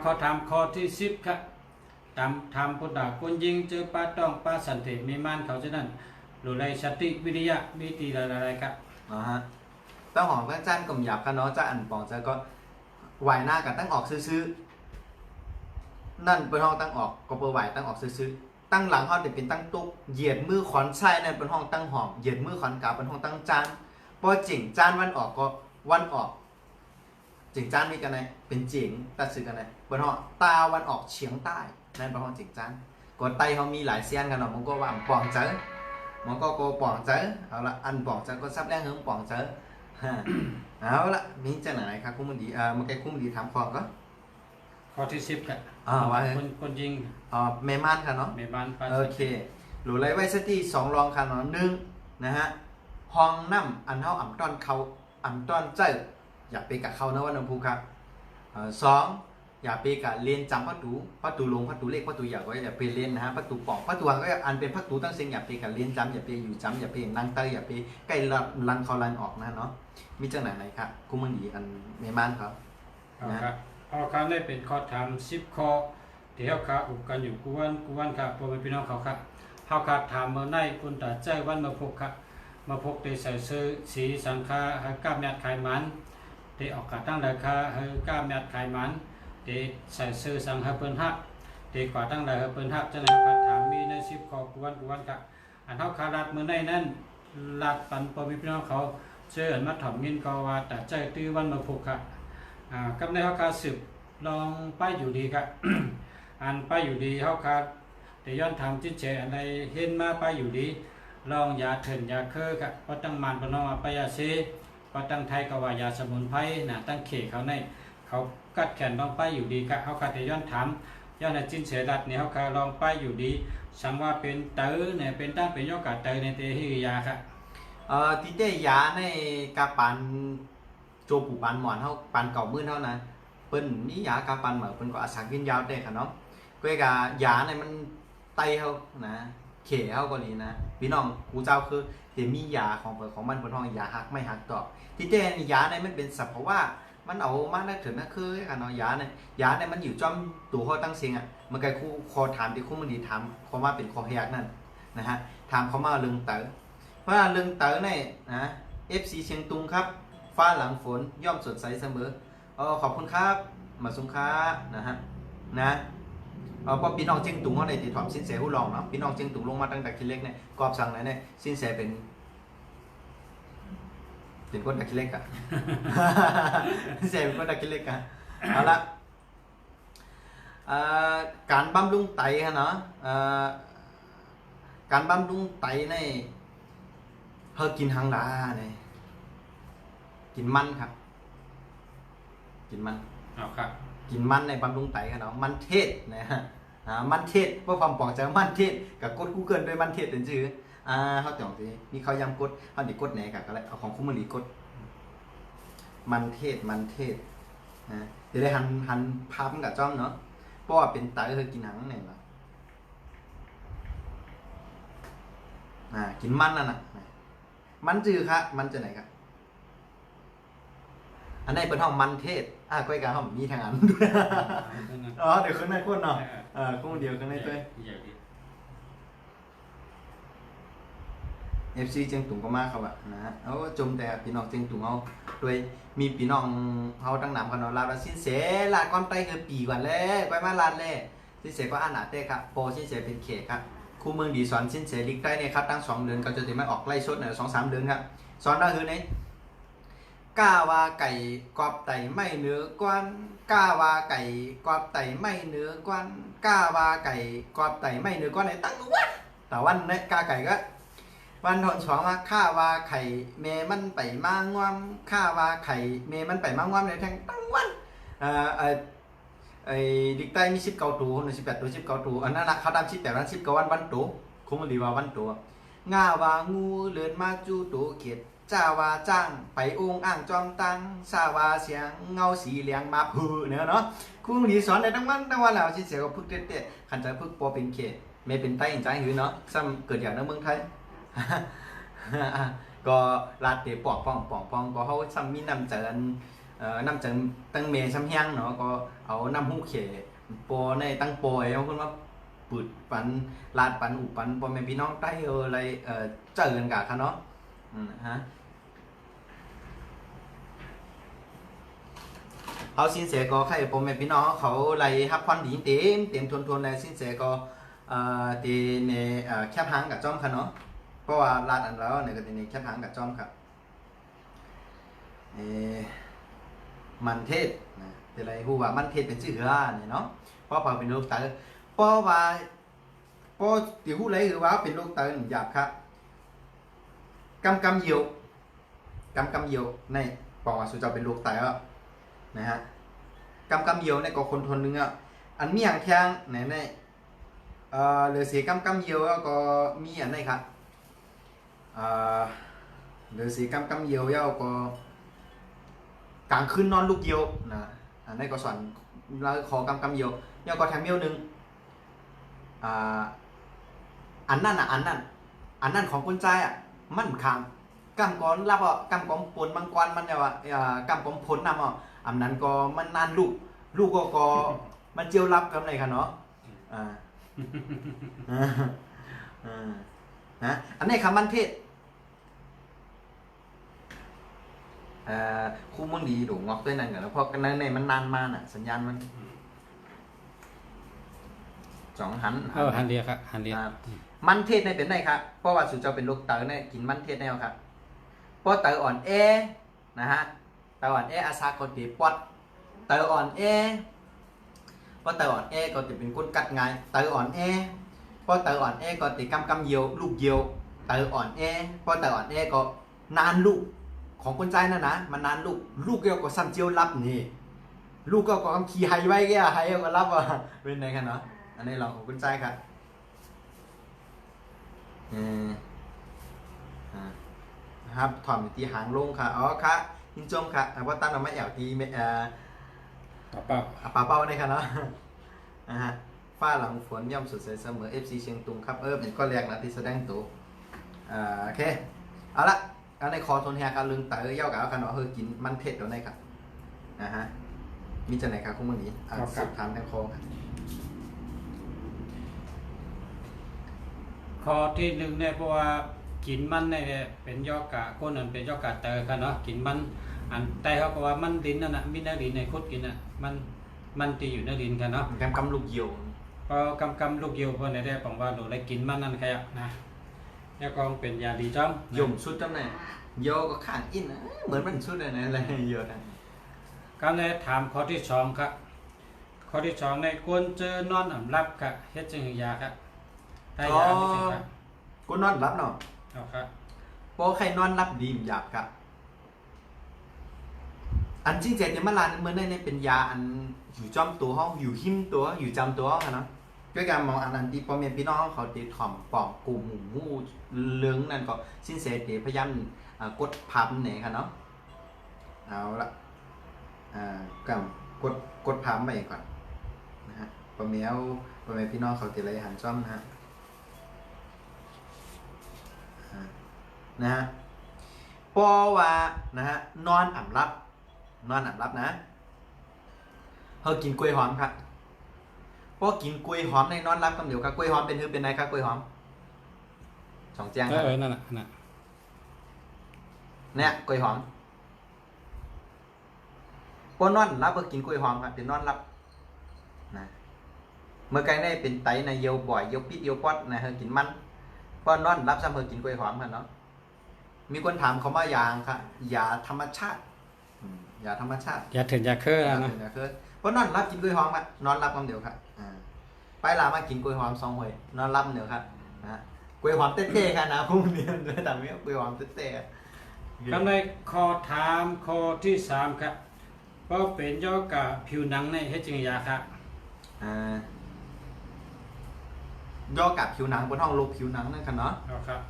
Speaker 1: ข้อถามข้อที่10ครับตามธรรมพุทธะคนยิงเจอปลาต้องปลาสันติมีมานเขาฉะนั้นหรือไรสติวิริยะมีตีอะไรครับ
Speaker 2: ฮะตั้งหอมก็จ้านกลมหยาบค่ะเนาะจะอันปองจะก็ไหวหน้ากับตั้งออกซื้อๆนั่นเป็นห้องตั้งออกก็เปิดไหวตั้งออกซื้อๆตั้งหลังเขาจะเป็นตั้งตุกเหยียดมือขอนไส้นั่นเป็นห้องตั้งหอมเหยียดมือขอนกาเป็นห้องตั้งจานพอจิ่งจานวันออกก็วันออกจิ่งจานมีกันไหนเป็นจิ่งตัดสื่อกันไหนเป็นห้องตาวันออกเฉียงใต้นั่นเป็นห้องจิ่งจานก็ไตเขามีหลายเซียนกันเนาะมันก็ว่าปองเจอมันก็ปองเจอเอาละอันปองเจอก็ซับแรงหึงปองเจอ เอาละมีจะไหนครับคุณมันดีเมื่อกี้คุณมันดีถามความก็
Speaker 1: ข้อที่10ครับ
Speaker 2: ว่า
Speaker 1: คนยิง
Speaker 2: เมม่านค่ะเนาะ
Speaker 1: ในบ้านปลา
Speaker 2: โอเคหรือไรไว้สตีสองรองค่ะเนาะหนึ่งนะฮะห้องน้ำอันเท่าอ่ำต้อนเขาอ่ำต้อนเจ้าอย่าไปกับเขานะว่าน้องภูครับสองอย่าไปกับเรียนจำประตูลงประตูเล็กประตูใหญ่ก็อย่าไปเรียนนะฮะประตูป่องประตูก็อันเป็นประตูตั้งเสียงอย่าไปกับเรียนจำอย่าไปอยู่จำอย่าไปนั่งเตยอย่าไปใกล้ลันเขาลันออกนะเนาะมีจังไหนครับคุณมันดีอันเมม่านครับ
Speaker 1: เอาครับเอาครับได้เป็นข้อถาม10ข้อที่เขาครับอุปกันอยู่กวนครับพ่อแม่พี่น้องเขาครับเขาครับถามเมื่อในคุณตาใจวันมาพบครับมาพบได้ใส่เสื้อสีสังฆาให้กล้ามยัดขายมันได้ออกกาตั้งราคาให้กล้ามยัดขายมันได้ใส่เสื้อสังฆาเปิ้นฮักได้กว่าตั้งราคาเปิ้นฮักจังได๋ครับถามมีใน10ข้อกวนครับอันเฮาคารัดมื้อในนั้นรัดปันพ่อแม่พี่น้องเขาเชิญมาถอมยินก็ว่าตาใจตื้อวันมาพบครับกับในเฮาคาสืบลองไปอยู่ดีครับ อันไปอยู่ดีเฮาคาแต่ย้อนทำจิตใจอันใดเห็นมาไปอยู่ดีลองยาเถินยาเคอครับก็ตั้งมันปนว่าไปยาเซก็ตั้งไทยก็ว่ายาสมุนไพรน่ะตั้งเขเขาในเขากัดแขนลองไปอยู่ดีครับเฮาคาแต่ย้อนถามย้อนในจินเสดัดนี่เฮาคาลองไปอยู่ดีสังว่าเป็นเตอเนี่ยเป็นตั้งเป็นโยกาเตอในเตหิยาครับ
Speaker 2: ที่เตยาในกาปันโจปูปันหมอนเฮาปันเก่ามื้อเท่านั้นเปิ้นมียากาปันเหมือนเปิ้นก็อาศัยกินยาวได้ค่ะเนาะก็กายาในมันไตเฮานะเขเฮาก็นี่นะพี่น้องกูเจ้าคือเดี๋ยวมียาของเปิ้นของมันเปิ้นห้องยาหักไม่หักต่อที่เตนี่ยาในมันเป็นสัพเพราะว่ามันเอามาได้ถึงนะคือค่ะเนาะยาในมันอยู่จ้อมตัวเขาตั้งเสียงอ่ะมันก็คู่คอถามที่คู่มันดีถามเขามาเป็นคอแหกนั่นนะฮะถามเขามาเรื่องเต๋อว่าเรื่องเต๋อในนะ FC เชียงตุงครับฟ้าหลังฝนย่อมสดใสเสมอขอบคุณครับมาสุงค้านะฮะนะเพราะพี่น้องเชียงตุงเขาได้ติดถอมสินแสหู้ลองเนาะพี่น้องเชียงตุงลงมาตั้งแต่คิดเล็กเนี่ยกอบสั่งไหนเนี่ยสินแสเป็นคนดักคิดเล็กอะ สินแสเป็นคนดักคิดเล็กอะเอาละการบำรุงไตฮะเนาะการบำรุงไตในเฮากินหังดาเนี่ยกินมันครับกินมัน
Speaker 1: เอาครับ
Speaker 2: กินมันในบำรุงไตครับเนาะมันเทศนะฮะมันเทศเพื่อความปลอดใจมันเทศกับกด Google ด้วยมันเทศเป็นชื่อเขาจ่องสิมีเขาย้ำกดเขาดิกดไหนกับอะไรเอาของคุณมณีกดมันเทศนะเดี๋ยวได้หันภาพมันกับจ้องเนาะเพราะว่าเป็นไตเธอกินหนังเนี่ยนะกินมันนั่นน่ะมันจือครับมันจะไหนครับอันนี้เป็นห้องมันเทศก้อยกาห้องมีทางอันด้วยเดี๋ยวขึ้นในคนเนาะกุ้งเดียวขึ้นในด้วยFC เจียงตุงก็มากครับนะฮะเอาจมแต่พี่น้องเจียงตุงเอาโดยมีพี่น้องเขาตั้งนำกันเนาะลาสินเสลาดก้อนไตคือปีก่อนเลยไปมาลาดเลยสินเสก็อ่านหนาเต้ครับโปสินเสเป็นเขครับคู่เมืองดีสอนสินเสลิกใต้เนี่ยครับตั้ง2 เดือนก็จะถึงไม่ออกไล่ชดเนี่ย2-3 เดือนครับสอนได้คือไหนกล้าว่าไก่กอบไตไม่เนื้อกวนกล้าว่าไก่กอบไตไม่เนื้อกวนกล้าว่าไก่กอบไตไม่เนื้อกวนไหนตั้งวะแต่วันเนี่ยกาไก่ก็วันถอนสองมาข้าว่าไข่เมมันไปมางวมข้าว่าไข่เมมันไปมางวมในแทงตั้งวันดิกใต้มี19 ตัว18 ตัว19 ตัวอันนั้นนะเขาดำ18 วัน19 วันตัวคงมันดีว่าวันตัวง่าว่างูเลือนมาจูตัวเขียด จ้าวาจ้างไปองค์อ่างจอมตังซาวาเสียงเงาสีเหลียงมาผือเนี่ยเนาะครูหลีสอนได้ทั้งวันแล้วสิเสียก็พึกเด็ดๆคันจะพึกปอเป็นเขตไม่เป็นไต้ใจหือเนาะซ้ำเกิดอย่างในเมืองไทย ก็ลาดเตะปอกป้องก็เขาซ้ำมีน้ำเจินน้ำเจินตั้งเมย์ซ้ำแห้งเนาะก็เอาน้ำหูเขปอในตั้งปอยเอาขึ้นมาปืดปันลาดปันอุปันปอแม่พี่น้องใต้อะไรเจอกันกะค่ะเนาะฮะเอาสินเสก็ใครปอแม่พี่น้องเขาไล่ฮับควันดีเต็มทวนเลยสินเสก็ตีในแคบหางกับจ้อมค่ะเนาะเพราะว่าลาดอันแล้วเนี่ยก็ตีในแคบหางกับจ้อมครับมันเทศนะเป็นไรฮู้ว่ามันเทศเป็นชื่อเหือเนี่ยเนาะเพราะเป็นลูกเต๋อเพราะว่าเพราะที่ฮู้เลยคือว่าเป็นลูกเต๋อหยาบครับกำเหี่ยวในบอกว่าสุจะเป็นลูกเต๋อนะฮะกำเหี่ยวในก็คนทนนึงอ่ะอันมีอย่างแทงในเหลือเสียกำเหี่ยวก็มีอันไหนครับเหลือเสียกำเหี่ยวก็กลางคืนนอนลูกเดียวนะอันนี้ก็สอนเราขอกำเหี่ยวก็แถมเหี่ยวนึงอันนั้นของคนใจอ่ะมันขังกำก้อนรับอ่ะกำก้อนปนบางกวนมันเนี่ยว่ากำก้อนผลนำอ่ะอันนั้นก็มันนานลูกก็มันเจียวรับกันเลยค่ะเนาะนะอันนี้คำมันเทศคู่มึงดีดูงอกด้วยนั่นกันแล้วเพราะกันในมันนานมาน่ะสัญญาณมันสองหัน
Speaker 1: หันเดียวครับหันเดียว
Speaker 2: มันเทศในเป็นไงครับเพราะว่าสุเจ้าเป็นลูกเต๋อเนี่ยกินมันเทศแนวครับเพราะเต๋ออ่อนนะฮะเต๋ออ่อนอาซาก็ตีปอดเต๋ออ่อนเพราะเต๋ออ่อนก็จะเป็นคนกัดง่ายเต๋ออ่อนเพราะเต๋ออ่อนก็ตีกำเยียวลูกเยียวเต๋ออ่อนเพราะเต๋ออ่อนก็นานลูกของคนใจนั่นนะมันนานลูกก็ซ้ำเจียวรับนี่ลูกก็ขี่ไฮไว้แกไฮก็รับอ่ะเป็นไงกันเนาะอันนี้เราของคนใจครับครับถอนตีหางลงค่ะอ๋อค่ะยินจมค่ะแต่ว่าตั้งเราไม่แอวตีป่าเป้าได้ค่ะเนาะฝ้าหลังฝนย่อมสุดใสเสมอ FC เชียงตุงครับเป็นก็แรงนะที่แสดงตัวโอเคเอาละเอาในคอทนแฮการลึงแต่เย่ากับกันเนาะกินมันเผ็ดตัวไหนครับมีจะไหนครับคุณมือนี้สุดทานแทงคอครับ
Speaker 1: ข้อที่หนึ่งเนี่ยเพราะว่ากินมันเนี่ยเป็นยอกะคนนั้นเป็นยอกะเตอกันเนาะกินมันอันแต่เขาก็ว่ามันดินนั่นน่ะมีเนื้อดินในคุดกินน่ะมันตีอยู่เนื้อดินกันเนาะ
Speaker 2: กำลูกเยียว
Speaker 1: พอกำลูกเยียวพอในได้บอกว่าหนูได้กินมันนั่นใครอ่ะนะแล้วก็เป็นยาดีจ้อง
Speaker 2: ยมสุดจังเลยโยก็ข้างอินเหมือนมันสุดเลยนะอะไรเยอะนะ
Speaker 1: ก็เลยถามข้อที่สองครับข้อที่สองในควรเจอนอนอ่ำรับครับเฮ็ดจังยาครับได้ยาไม่ใช่ครับ
Speaker 2: กูนอนรับเนาะ
Speaker 1: ครับ
Speaker 2: พอใครนอนรับดีมหยาบครับอันจริงๆเนี่ยมันลานเมื่อในเป็นยาอันอยู่จอมตัวห้องอยู่หิมตัวอยู่จำตัวห้องนะด้วยการมองอันนั้นที่พ่อแม่พี่น้องเขาตีถ่อมปอกกลุ่มหูเลื้งนั่นก็สิ้นเสียเดี๋ยวพยายามกดพับเนี่ยค่ะเนาะเอาละกดพับไปก่อนนะฮะพ่อแม่พี่น้องเขาตีอะไรหันจ้อมนะฮะเพราะว่านะฮะนอนอ่ำรับนะเฮากินกล้วยหอมครับพอกินกล้วยหอมในนอนรับกันเดี๋ยวครับกล้วยหอมเป็นไงครับกล้วยหอมสองแจ้งครับ
Speaker 1: นั่นน่ะ
Speaker 2: เนี่ยกล้วยหอมพอนอนรับก็กินกล้วยหอมครับเป็นนอนรับนะเมื่อไกลในเป็นไตในเยียวบ่อยเยียวปิดเยียวปอดนะเฮากินมันพอนอนรับซ้ำเฮากินกล้วยหอมกันเนาะมีคนถามเขาว่ายาครับยาธรรมชาติยาธรรมชาติ
Speaker 1: ยาถึงยาเคยนะ
Speaker 2: เพราะนอนรับกินกล้วยหอมอะนอนรับกันเดี๋ยวครับไปลามากินกล้วยหอม2 หวยนอนรับเดี๋ยวครับกล้วยหอมเต้ๆกันนะพุ่งเดียวเลยแต่ไม่กล้วยหอมเต้
Speaker 1: ๆคำในข้อถามข้อที่3ครับเพราะเป็นยอกะผิวหนังในเฮ็ดจังยาครับ
Speaker 2: ย่อกับผิวหนังบนห้องลบผิวหนังนั่นกันเนาะ
Speaker 1: ครับ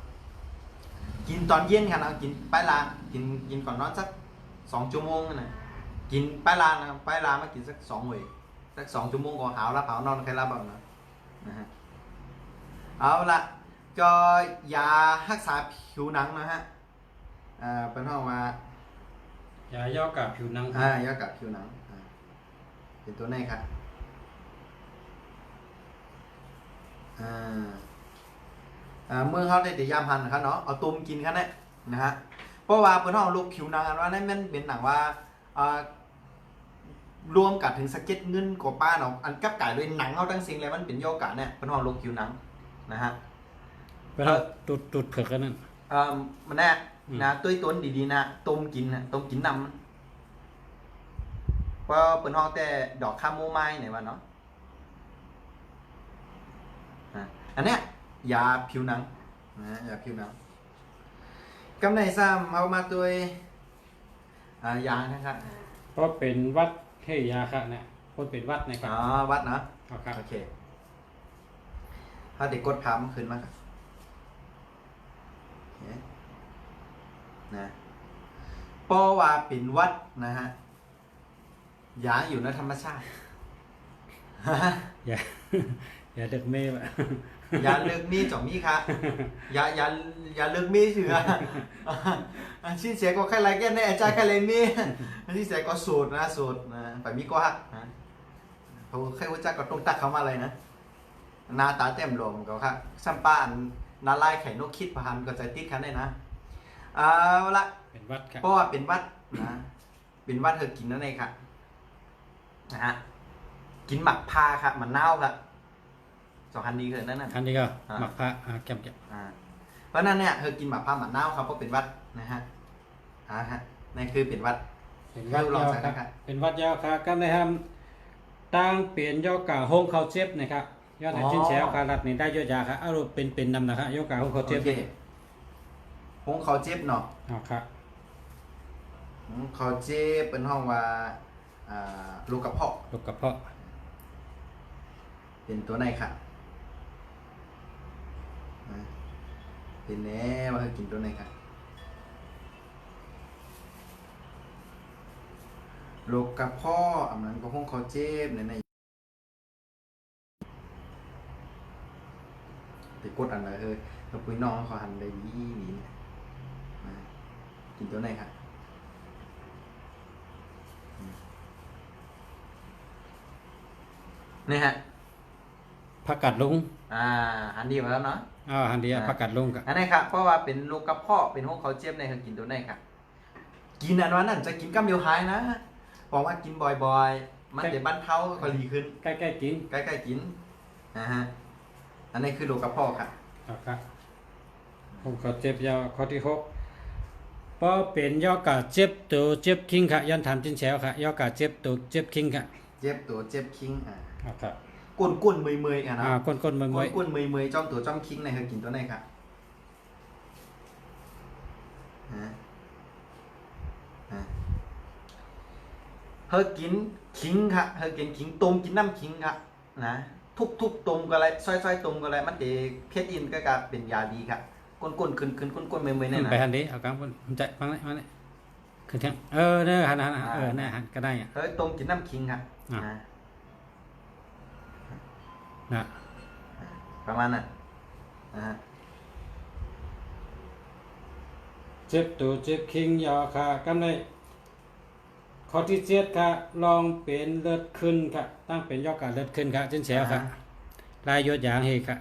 Speaker 2: กินตอนเย็นค่ะนะกินไปลากินก่อนนอนสัก2 ชั่วโมงนะกินไปลานะไปลามากินสัก2 มื้อสัก2 ชั่วโมงก็หาวแล้วหาวนอนใครรับบ้างนะฮะเอาละก็ยารักษาผิวหนังนะฮะเป็นห้องว่าย
Speaker 1: าย่อกาผิวหนัง
Speaker 2: ยากับผิวหนังเป็นตัวไหนครับเมื่อเขาได้แต่ยามหันนะครับเนาะเอาตุ่มกินครับเนี่ยนะฮะเพราะว่าเป็นห้องลูกผิวหนังอันว่านั่นมันเป็นหนังว่ารวมกับถึงสเก็ตเงินกว่าป้าเนาะอันกับไก่ด้วยหนังเขาตั้งสิ่งเลยมันเป็นโยกะเนี่ยเป็นห้องลูกผิวหนังนะฮะ
Speaker 1: เวลาตุดเผือกกันนั่น
Speaker 2: มันแน่นะตุ้ยต้นดีๆนะต้มกินนะต้มกินนำเพราะเป็นห้องแต่ดอกคาโมไมล์ไหนวะเนาะอันเนี้ยยาผิวหนังนะยาผิวหนังกำไรซ้ำเอามาตัวยานะครับ
Speaker 1: เพราะเป็นวัดให้ยาค่ะเนี่ยคนเป็นวัดนะครับ
Speaker 2: วัดนะ
Speaker 1: ครับ
Speaker 2: โอเคถ้าเด็กกดพามขึ้นมาครับนะเพราะว่าเป็นวัดนะฮะยาอยู่ในธรรมชาติ
Speaker 1: อย่าเด็กเมย์
Speaker 2: อย่าเลิกมีจ่อมีค่ะอย่าเลิกมีเฉยชิ้นเสียก็แค่ไรแก่แน่ใจแค่ไรมีชิ้นเสียก็สูตรนะสูตรนะไปมีก็ฮักนะเขาแค่ว่าจ้าก็ต้องตักเขามาอะไรนะหน้าตาเต็มลมก็ค่ะซัมป้านาลายไข่นกคิดพานก็จะติดกันได้นะเอาละ
Speaker 1: เป็นวัดครับ
Speaker 2: เพราะว่าเป็นวัดนะเป็นวัดเธอกินนั่นเองค่ะนะฮะกินหมักพาค่ะมันเน่าค่ะ2 อันนี้คือนั่นน่ะ
Speaker 1: อันนี้ก็หมักพระแก้ม
Speaker 2: เพราะนั้นเนี่ยเธอกินหมักพาหมันเน่าครับเพราะเป็นวัดนะฮะฮะนั่นคือเป็นวัด
Speaker 1: เป็นวัดยาวครับเป็นวัดยาวครับก็ได้ทำตั้งเปลี่ยนโยกาห้องเขาเจ็บนะครับยอดชิ้นแฉวการัดนี่ได้เยอะยาครับเอาเป็นนำนะครับโยกาห้องเขาเจ็บ
Speaker 2: ห้องเขาเจ็บเนาะ
Speaker 1: ครับ
Speaker 2: เขาเจ็บเป็นห้องว่าลูกกระเพาะ
Speaker 1: ลูกกระเพาะ
Speaker 2: เป็นตัวไหนค่ะเป็นแน่ว่าเธอกินตัวไหนค่ะลูกกระเพาะอันนั้นก็ห้องเขาเจ็บในไปกดอันไหนเราปุ้ยน้องเขาหันได้ดีนี่กินตัวไหนค่ะนี่ฮะ
Speaker 1: ผักกัดลุง
Speaker 2: อันดีมาแล้วเนาะ
Speaker 1: อันเดียวผักกัดลุงกับ
Speaker 2: อันนี้ครับเพราะว่าเป็นลูกกระเพาะเป็นห้องเขาเจ็บในเขากินตัวไหนครับกินอันนั้นจะกินกัมเดียวหายนะบอกว่ากินบ่อยๆมันจะบรรเทาก็ดีขึ้น
Speaker 1: ใกล้ๆกิน
Speaker 2: ใกล้ๆกินนะฮะอันนี้คือลูกกระเพาะครับ
Speaker 1: ครับห้องเขาเจ็บยาวข้อที่6พอเป็นยอกาเจ็บตัวเจ็บคิงค่ะย้อนถามชิ้นแฉวค่ะยอกาเจ็บตัวเจ็บคิงค่ะ
Speaker 2: เจ็บตัวเจ็บคิง
Speaker 1: ครับ
Speaker 2: ก้นเมยๆนะ
Speaker 1: ก้นๆเมื่อย
Speaker 2: ก้นเมยๆจ้อมตัวจ้อมคิงในเขากินตัวไหนครับเฮากินขิงค่ะเฮากินขิงต้มกินน้ำขิงค่ะนะทุบต้มก็อะไรซอยต้มก็อะไรมันจะเพชรอินก็กลายเป็นยาดีค่ะก้นขึ้นก้นเมยๆเนี่ยนะ
Speaker 1: ไปหันดิเอากลางคนใจฟังเลยมาเลยขึ้นเที่ยงเนี่ยหันเนี่ยหันก็ได้อ่ะ
Speaker 2: เฮ้ยต้มกินน้ำขิงค่ะ
Speaker 1: นะ
Speaker 2: ประมาณนั้น
Speaker 1: เจ็บตัวเจ็บคิงยอค่ะกำไรข้อที่7ค่ะลองเป็นเลือดขึ้นค่ะตั้งเป็นยอกาเลือดขึ้นค่ะชิ้นแฉวค่ะลายยศอย่างเฮค่ะ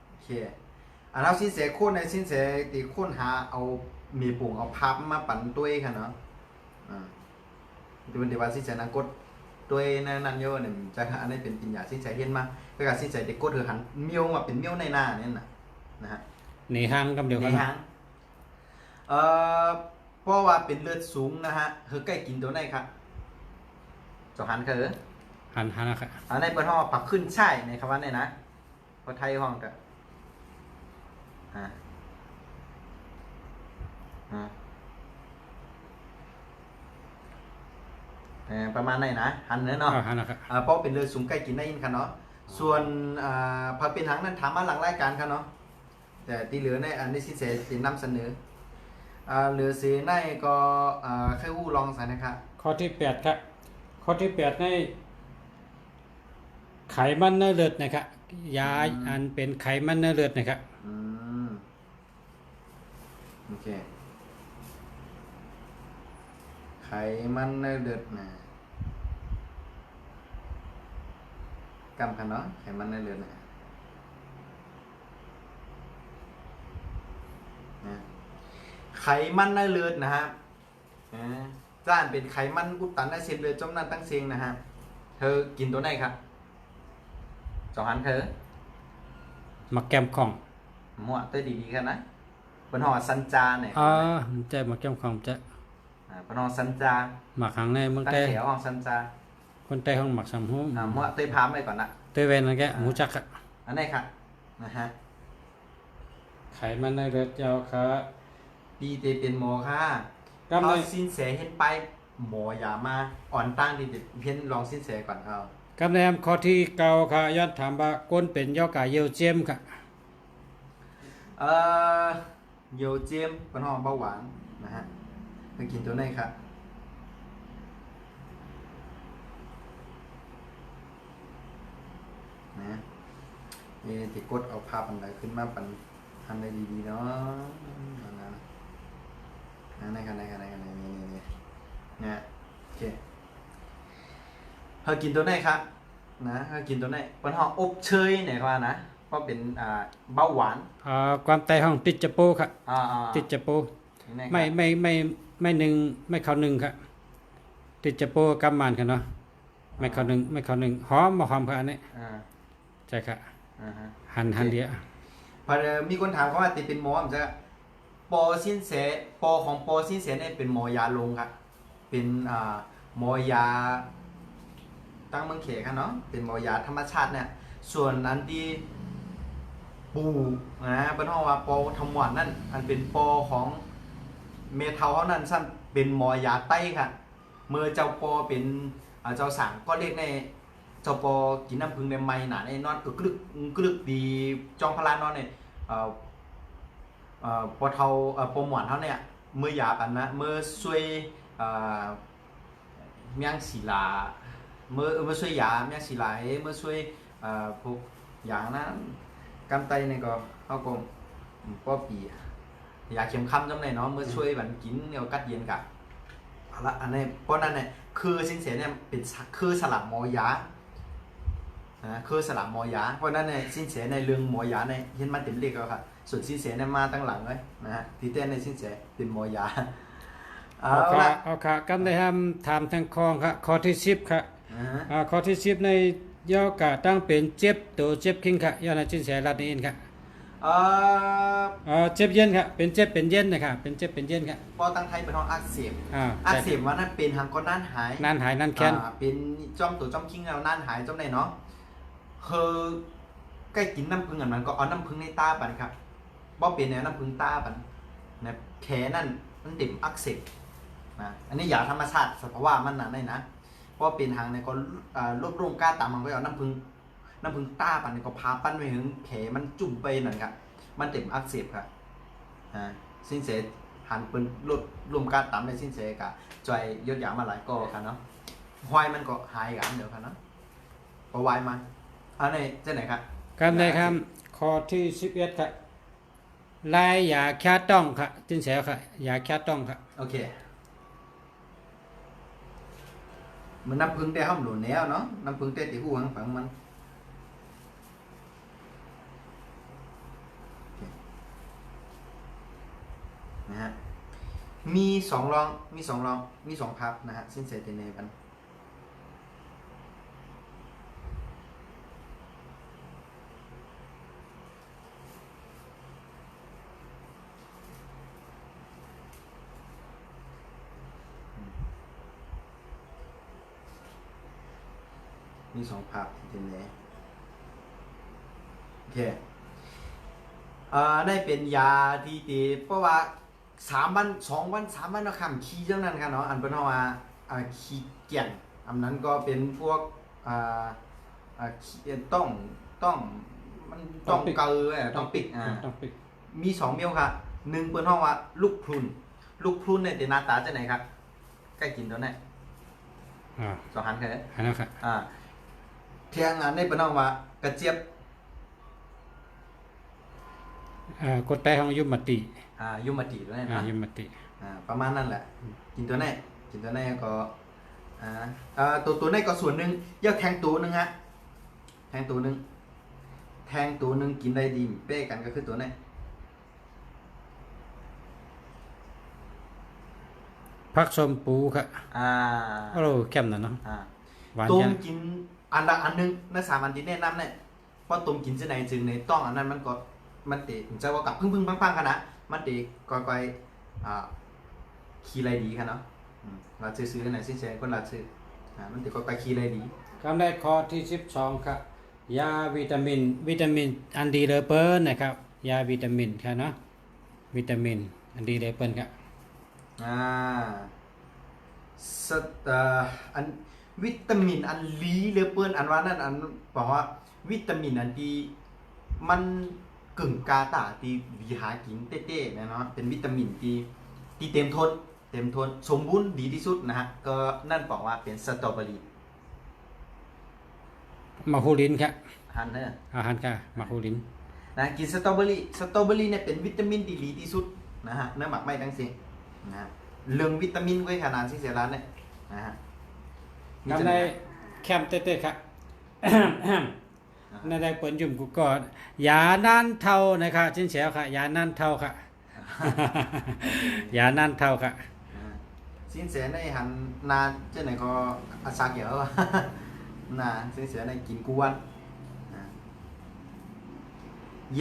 Speaker 2: โอเคเราสินเสโค่นในสินเสตีโค่นหาเอามีปุ่งเอาพับมาปั่นตัวค่ะเนาะดูเป็นเดี๋ยวว่าสินเสนากดตัวนั่นเยอะเนี่ยจะอันนี้เป็นปัญญาสินเสเห็นมาก็การสินเสเด็กกดเธอหันเมียวมาเป็นเมียวในหน้าเนี่ยนะฮะ
Speaker 1: หนีห้างกำเดียวกัน
Speaker 2: ในหางเพราะว่าเป็นเลือดสูงนะฮะเธอใกล้กินตัวไหนครับจอหันคือ
Speaker 1: หันนะครับ
Speaker 2: อันในเปิดห้องปักขึ้นใช่ในคำว่าเนี่ยนะพอไทยห้องกันประมาณไหนนะหันเนื้อเนาะ
Speaker 1: หันนะครับ
Speaker 2: เพราะเป็นเลือดสูงใกล้กินได้ยินค่ะเนาะส่วนพอเป็นหางนั้นถามมาหลังรายการค่ะเนาะ แต่ที่เหลือในอันนี้สินแสจะนำเสนอเหลือเสียในก็แค่วู้ลองใส่นะครับ
Speaker 1: ข้อที่8ครับข้อที่8ในไขมันในเลือดนะครับยาอันเป็นไขมันในเลือดนะครับ
Speaker 2: อืมโอเคไขมันในเลือดนะกำกันเนาะไขมันในเลือดนะไขมันในเลือดนะฮะจ้านเป็นไขมันอุดตันในเส้นเลือดจมนั่นตั้งเสียงนะฮะเธอกินตัวไหนครับสองหันเธอ
Speaker 1: มาแกมของ
Speaker 2: มั่วตัวดีๆกันนะเป็นห่อสันจาเนี่ย
Speaker 1: ใจมาแกมของจะ
Speaker 2: เป็นห่อสันจา
Speaker 1: หมักหางในเมือง
Speaker 2: ตั้ง
Speaker 1: ไต้
Speaker 2: แถวห่อสันจา
Speaker 1: คนไต้ห้องหมักสามหู
Speaker 2: มั่วเตยพามไปก่อนนะ
Speaker 1: เตยเวนนั่นแกหมูจักอะ
Speaker 2: อันนี้ครับนะฮะ
Speaker 1: ไขมันในเลือดยาวค่ะ
Speaker 2: ดีเตเป็นหมอค่ะ
Speaker 1: กำ
Speaker 2: เขา
Speaker 1: ใน
Speaker 2: สินแสเห็นไปหมออย่ามาอ่อนตั้งดีเด็ดเพี้ยนลองสินแสก่อนเขา
Speaker 1: กำในข้อที่เก้าค่ะย้อนถามว่าก้นเป็นยอกาเยียวเจียมค่ะ
Speaker 2: โยเจียมเป็นห่อเบาหวานนะฮะไปกินตัวไหนครับนะติกดเอาภาพอันใดขึ้นมาปันทันได้ดีๆเนาะนี่เนี่ยโอเคเธอกินตัวไหนครับนะเธอกินตัวไหนเป็นห่ออบเชยเนี่ยว่านะเพราะเป็นเบาหวาน
Speaker 1: ความไต้ห้องติดจะโปค่ะ ติดจะโป
Speaker 2: นี่ครับ
Speaker 1: ไม่หนึ่งไม่เข้าหนึ่งค่ะติดจะโปกำมันค่ะเนาะไม่เข้าหนึ่งหอมมาหอมค่ะอันนี้ ใช่ค่ะ
Speaker 2: ฮะ
Speaker 1: หันเดียว
Speaker 2: พอมีคนถามเขาว่าติดเป็นหมอผมจะปอสินแสปอของปอสินแสเนี่ยเป็นหมอยาลงครับเป็นหมอยาตั้งเมืองเขครับเนาะเป็นหมอยาธรรมชาติเนี่ยส่วนอันที่ปูนะเป็นห้องว่าปอทำหวานนั่นอันเป็นปอของเมทัลเขานั่นสั้นเป็นหมอยาไต้ค่ะเมื่อเจ้าปอเป็นเจ้าสั่งก็เรียกในเจ้าปอกินน้ำผึ้งในไม้หนาในนอนกรึกดีจองพลานอนเนี่ยปอเทาปอหมวนเขาเนี่ยเมื่อหยากันนะเมื่อช่วยเมียงศิลาเมื่อช่วยหยาเมียงศิลาเมื่อช่วยพวกอย่างนั้นกำไตเนี่ยก็เขาก็ป้อปียาเข็มคำจำเลยเนาะเมื่อช่วยบันกินเนี่ยกัดเย็นกับละอันนี้เพราะนั้นเนี่ยคือสินเสียเนี่ยเป็นคือสลับหมอยาคือสลับหมอยาเพราะนั้นเนี่ยสินเสียในเรื่องหมอยาในเห็นมันเต็มเลขแล้วครับส่วนสินเสียเนี่ยมาตั้งหลังเลยนะฮะที่เต้นในสินเสียเป็นหมอยา
Speaker 1: เอาค่ะกำในห้ามถามทางคองค่ะข้อที่10ค่ะข้อที่10ในยอกาตั้งเป็นเจ็บตัวเจ็บคิงค่ะย้อนในจินแสรัดนี่เองค่ะเจ็บเย็นค่ะเป็นเจ็บเป็นเย็นนะคะเป็นเจ็บเป็นเย็นค่ะ
Speaker 2: พอตั้งไทยเป็นห้องอักเสบอักเสบว่านั่นเป็นทางก็นั่นหาย
Speaker 1: นั่นแค้น
Speaker 2: เป็นจ้อมตัวจ้อมคิงแล้วนั่นหายจ้อมไหนเนาะคือใกล้กินน้ำผึ้งอันมันก็เอาน้ำผึ้งในตาปันครับบ่เป็นแนวน้ำผึ้งตาปันนะแผลนั่นมันเต็มอักเสบนะอันนี้ยาธรรมชาติสภาวะมันนั่นได้นะเพราะเป็นทางในก็รวบรวมก้าตามมันก็เอาน้ำผึ้งต้าปันนี่ก็พาปั้นไปถึงแผลมันจุ่มไปนั่นครับมันเต็มอักเสบครับสินเสหันเป็นรวมก้าตามในสินเสกะจอยยศยามาหลายก็ครับเนาะหอยมันก็หายกันเดี๋ยวครับเนาะพอวายมันอันนี้เจ้าไหนครับ
Speaker 1: การในคำข้อที่11ค่ะลายยาแค่ต้องค่ะจินแสค่ะยาแค่ต้องค่ะ
Speaker 2: โอเคมันน้ำพึ่งได้ห้องหลุดแล้วเนาะน้ำพึ่งได้ตีหูหังฝังมันนะฮะมีสองพับนะฮะสิ้นเสร็จในกันมี2ภาพที่ไหนโอเคได้เป็นยาที่ตีเพราะว่า3 วัน 2 วัน 3 วันเราคำขี้เจ้านั้นครับเนาะอันเป็นว่าขี้เกียนอันนั้นก็เป็นพวกต้องมันต้องเกลือต้องปิด มี2เมียวค่ะหนึ่งเปิ้นห้องว่าลูกพรุนลูกพรุนเนี่ยเดี๋ยวหน้าตาจะไหนครับใกล้กินตัวไหน สองหันเคย
Speaker 1: หันแล้วครับ
Speaker 2: เทียงอันนี้เป็นน้องว่ากระเจี๊ยบ
Speaker 1: กดแต่ของยุมติ
Speaker 2: ยุมาจิด้วยนะ
Speaker 1: ยุมติ
Speaker 2: ประมาณนั้นแหละกินตัวไหนกินตัวไหนก็ตัวไหนก็ส่วนหนึ่งเยอะแทงตัวหนึ่งฮะแทงตัวหนึ่งกินได้ดีเป้กันก็คือตัวไหน
Speaker 1: ผักส้มปูครับ โอ้เข้มน่ะเนาะหวาน
Speaker 2: ต้ม
Speaker 1: จัง
Speaker 2: กินอันละอันหนึงใน3อันที่แนะนำเนี่ยเพราะต้มกินจะไหนจึงในต้องอันนั้นมันก็มันเตะจะว่ากับพึ่งพังๆกันนะมันเตะก่อยคีไรดีกันเนาะเราซื้อกันไหนสิเชนคนเราซื้อมันเตะก่อยคีไรดี
Speaker 1: คำได้ข้อที่12ครับยาวิตามินอันดีเลเปิลนะครับยาวิตามินครับเนาะวิตามินอันดีเลเปิลครับ
Speaker 2: อันวิตามินอันลีเลเปิลอันว่านั่นอันบอกว่าวิตามินอันที่มันกึ่งกาตาที่วิหากินเต้ๆนะเนาะเป็นวิตามินที่เต็มทนสมบูรณ์ดีที่สุดนะฮะก็นั่นบอกว่าเป็นสตรอเบอรี่
Speaker 1: มาฮูลินครับ
Speaker 2: หันเนอะ
Speaker 1: อาหารค่ะมาฮูลิน
Speaker 2: นะกินสตรอเบอรี่เนี่ยเป็นวิตามินที่ดีที่สุดนะฮะเนื้อหมักไม่ทั้งสิ้นนะเรื่องวิตามินไว้ขนาดที่เสียร้านเนี่ยนะฮะ
Speaker 1: คำได้แคมเต้ๆครับ นั่นได้เปิดยุ่มกูก่อนยานั่นเท่านะครับชิ้นเสียวค่ะยานั่นเท่าค่ะ ยานั่นเท่าค่ะ
Speaker 2: สินเสียในหันนาเจ้าไหนก็อาซาเกี่ยว นะสินเสียในกินกวน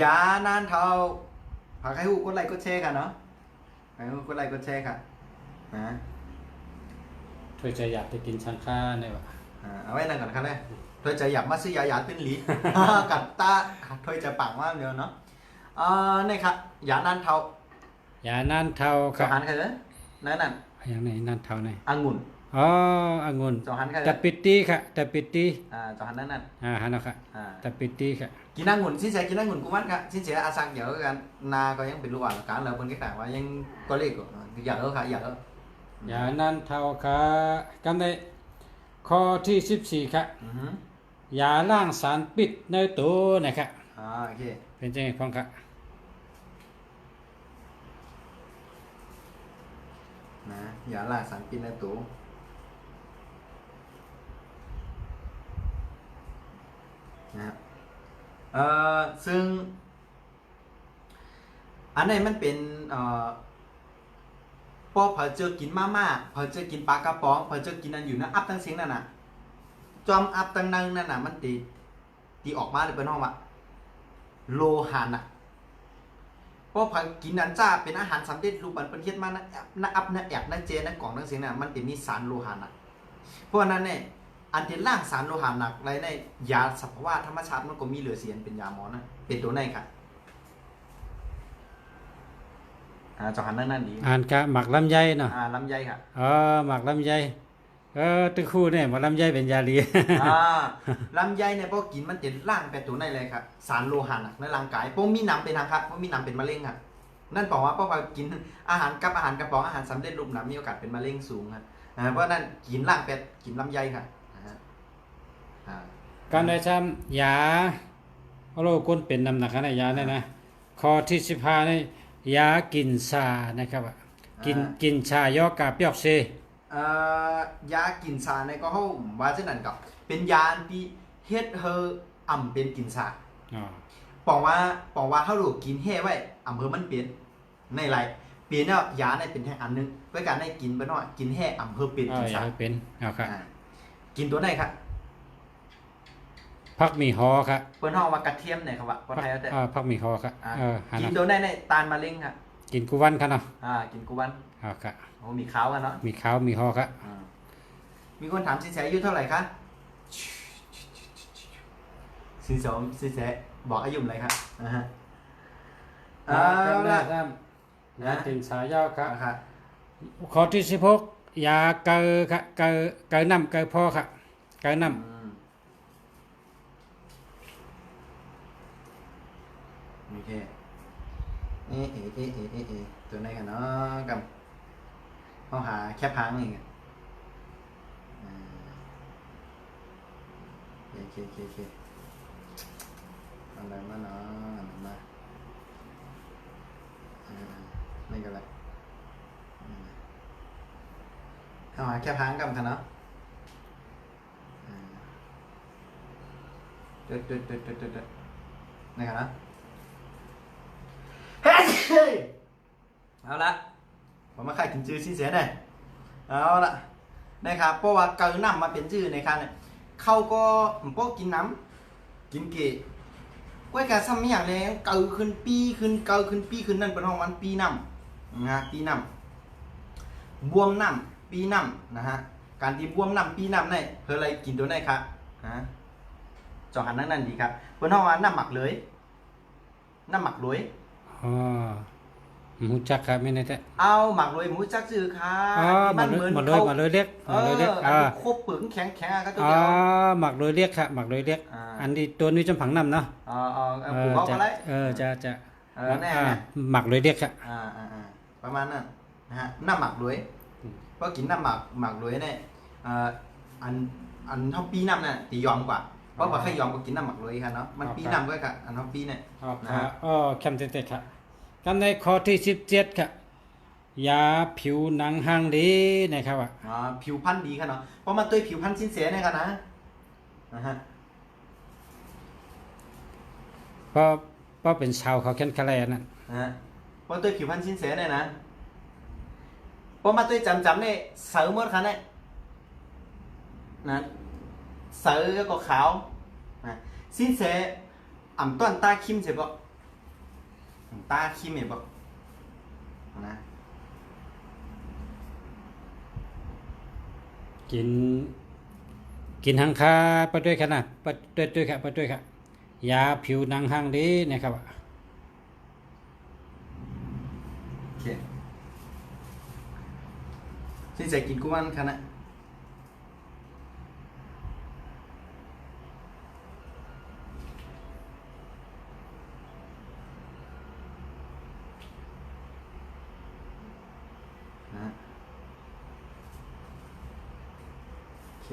Speaker 2: ยานานเท่าฝากให้หูกดไลค์กดแชร์กันเนาะให้หูกดไลค์กดแชร์ค่ะนะ
Speaker 1: เธอจะอยากไปกินชังค่าเนี่ยวะ
Speaker 2: เอาไว้นั่นก่อนครับเลยเธอจะอยากมาซื้อยาตื้นหลี กัดตาเธอจะปังมากเดียวเนาะนี่ครับยานานเท่าย
Speaker 1: านั่นเท่าค
Speaker 2: ส
Speaker 1: รั
Speaker 2: อบ งหันใครเลยนั่นนั่น
Speaker 1: อย่างไหนนั่นเท่าไหน
Speaker 2: องุ่น
Speaker 1: อ๋อองุ่น
Speaker 2: สองหันใครเล
Speaker 1: ตะ
Speaker 2: ย
Speaker 1: ปิตีค่ะตะปิตี
Speaker 2: สองหันนั่นนั่น
Speaker 1: ฮันเอาค่ะตะปิตีค่ะ
Speaker 2: กินองุ่นสินเสียกินองุ่นกูมันครับสินเสียอาซักเดี๋ยวกันนาก็ยังเป็นลูกอ่อนกันแล้วคนก็แต่ว่ายังก็เล็กอยู่อยากเออค่ะอยากเออย
Speaker 1: านั่นเท่าค่ะกันได้ข้อที่14ค่ะยาล้างสารพิษในตัวนะครับ
Speaker 2: โอเค
Speaker 1: เป็นจังไงพ้องค่ะ
Speaker 2: นะอย่าล่าสารพิษในตัวนะครับซึ่งอันนี้มันเป็นพอเผอเจอกินมาเผอเจอกินปลากระป๋องเผอเจอกินอันอยู่นะอัพตั้งเสียงนั่นน่ะจอมอัพตั้งนั่งนั่นน่ะมันตีออกมาเลยเป็นห้องว่าโลหะน่ะเพราะผักกินอันจ้าเป็นอาหารสำเร็จรูปอันเป็นเฮ็ดมานะอัพนะแอบนะเจนะกล่องนั่งเสียงน่ะมันเป็นมีสารโลหะน่ะเพราะนั้นเนี่ยอันที่ล่างสารโลหะหนักไรในยาสภาวะธรรมชาติมันก็มีเหลือเสียนเป็นยาหมอนะเป็นตัวไหนค่ะจอหันนั่นดี
Speaker 1: อ่านกะหมักลำไยเนาะ
Speaker 2: ลำไยค่ะ
Speaker 1: หมักลำไยตึกคู่เนี่ยหมักลำไยเป็นยาลี
Speaker 2: ลำไยเนี่ยพอกินมันจะล่างไปตัวไหนเลยครับสารโลหะในร่างกายพวกมีน้ำเป็นทางครับพวกมีน้ำเป็นมะเร็งครับนั่นบอกว่าพอกินอาหารกับอาหารกระป๋องอาหารสำเร็จรูปน้ำมีโอกาสเป็นมะเร็งสูงครับเพราะนั่นกินล่างเป็ดกินลำไยค่ะ
Speaker 1: การได้ช้ำยาโรคก้นเป็นน้ำหนักขนาดยาเนี่ยนะข้อที่15นี่ยากินชานะครับกินชายอกาเปียกเซ
Speaker 2: ยากินชาในก็เขาว่าเช่นนั้นกับเป็นยาที่เฮ็ดเฮออ่ำเป็นกินชาบอกว่าเขาลูกกินแห่ไว้อำเภอมันเปลี่ยนในไรเปลี่ยนเนี่ยยาในเป็นแห่อันนึงเพื่อการได้กินไปหน่อยกินแห่อำเภอเป็นกินชา
Speaker 1: เป็นเอาครับ
Speaker 2: กินตัวไหนครับ
Speaker 1: พักมีฮอครับ
Speaker 2: เปิ้นห้องว่ากระเทียมเนี่ยครับว่าคนไทยแต่
Speaker 1: พักมีฮอครับ
Speaker 2: กินตัวไหนในตาลมะเร็งครับ
Speaker 1: กินกุวันครับเนาะ
Speaker 2: กินกุวัน
Speaker 1: เอาครับ
Speaker 2: โอ้มีขาวกันเนาะ
Speaker 1: มีขาวมีฮอครับ
Speaker 2: มีคนถามสินแสอายุเท่าไหร่คะสินแสบอกอายุอะไรครับ
Speaker 1: ละนะตินสายาวครับข้อที่16ยาเกลือครับเกลือน้ำเกลือพอครับเกลือน้ำ
Speaker 2: โอเค ตัวไหนกันเนาะกับเขาหาแคบพังนี่ไงโอเคอะไรมาเนาะอะไรมาไม่กันละเขาหาแคบพังกับกันเนาะจุดนี่กันนะเอาละผมมาขายกินจื้อชิ้นเสียหน่อยเอาละนะครับเพราะว่าเกลือน้ำมาเป็นจื้อในคันเนี่ยเขาก็พวกกินน้ำกินเกะก้วยกะซ้ำไม่อย่างแรงเกลือขึ้นปีขึ้นเกลือขึ้นปีขึ้นนั่นเป็นห้องวันปีน้ำนะปีน้ำบวมน้ำปีน้ำนะฮะการที่บวมน้ำปีน้ำเนี่ยเพื่ออะไรกินตัวไหนครับฮะจอหันนั่นดีครับเป็นห้องวันน้ำหมักเลยน้ำหมักเลย
Speaker 1: อ๋อหมูจักครับไม่แน่ใจ
Speaker 2: เอาหมักเลยหมูจักจือค่ะ
Speaker 1: มันเหมือนหมักเลยเรียก
Speaker 2: โคบปึงแข็งก็ตัว
Speaker 1: อ๋อ
Speaker 2: เดียว
Speaker 1: หมักเลยเรียกค่ะหมักเลยเรียกอันนี้ตัวนี้จำผังน้ำเนาะ
Speaker 2: ผูกเขาก็ได้
Speaker 1: จะ
Speaker 2: แน่
Speaker 1: หมักเลยเรียกค่ะ
Speaker 2: ประมาณนั้นนะฮะน้ำหมักเลยเพราะกินน้ำหมักเลยเนี่ยอันเท่าปีน้ำเนี่ยตียอมกว่าเพราะว่าใครยอมก็กินน้ำหมักเลยค่ะเนาะมันปีน้ำก็กับอันเท่าปีเนี่ย
Speaker 1: นะฮะแคมเต็ดค่ะกันในข้อที่17ค่ะยาผิวหนังห่างดีนะครับ
Speaker 2: ผิวพรรณดีค่ะเนาะเพราะมันตัวผิวพรรณสิ้นเสียเนี่ยค่ะนะฮะ
Speaker 1: เพราะเป็นชาวเขาแค่นคาแลนั่น
Speaker 2: เพราะตัวผิวพรรณสิ้นเสียเนี่ยนะเพราะมาตัวจำเนี่ยเสือหมดค่ะเนี่ยนะเสือก็ขาวสิ้นเสียอ่ำต้นตาคิมเสียบ่ตาคิมเห็นบ่นะ
Speaker 1: กินหังคาไปด้วยกันนะไปด้วยค่ะยาผิวหนังห่างดีนะครับ
Speaker 2: โอเคสิ้นเสียกินกุ้งมันค่ะนะโอเค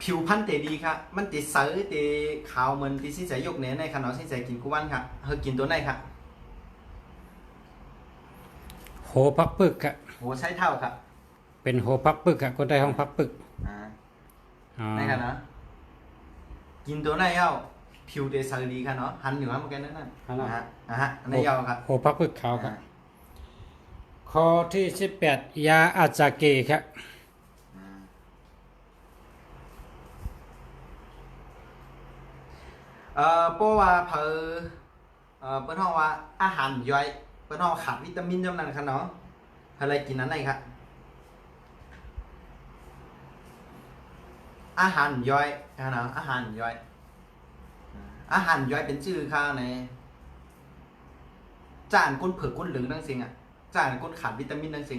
Speaker 2: ผิวพรรณเตดีครับมันติดเสือติขาวเหมือนติสิ้นใจยกเนื้อในขณะสิ้นใจกินกุ้งวันครับเฮากินตัวไหนครับ
Speaker 1: โหพักปึกครับ
Speaker 2: โหใช้เท่าครับ
Speaker 1: เป็นโหพักปึกครับคนได้ห้องพักปึก
Speaker 2: ในขณะกินตัวไหนเอ้าผิวเตเสือดีครับเนาะหันเหนือมาแกนั่นในยาวครับ
Speaker 1: โหพักปึกขาวครับข้อที่18ยาอาจาเกะครับ
Speaker 2: เพราะว่าเปิ้นห้องว่าอาหารย่อยเปิ้นห้องขาดวิตามินจำนั้นครับเนาะอะไรกินนั้นไหนครับอาหารย่อยนะอาหารย่อยเป็นชื่อข้าวในจานก้นเผือกก้นเหลืองนั่งสิงจานก้นขาดวิตามินนั่งสิง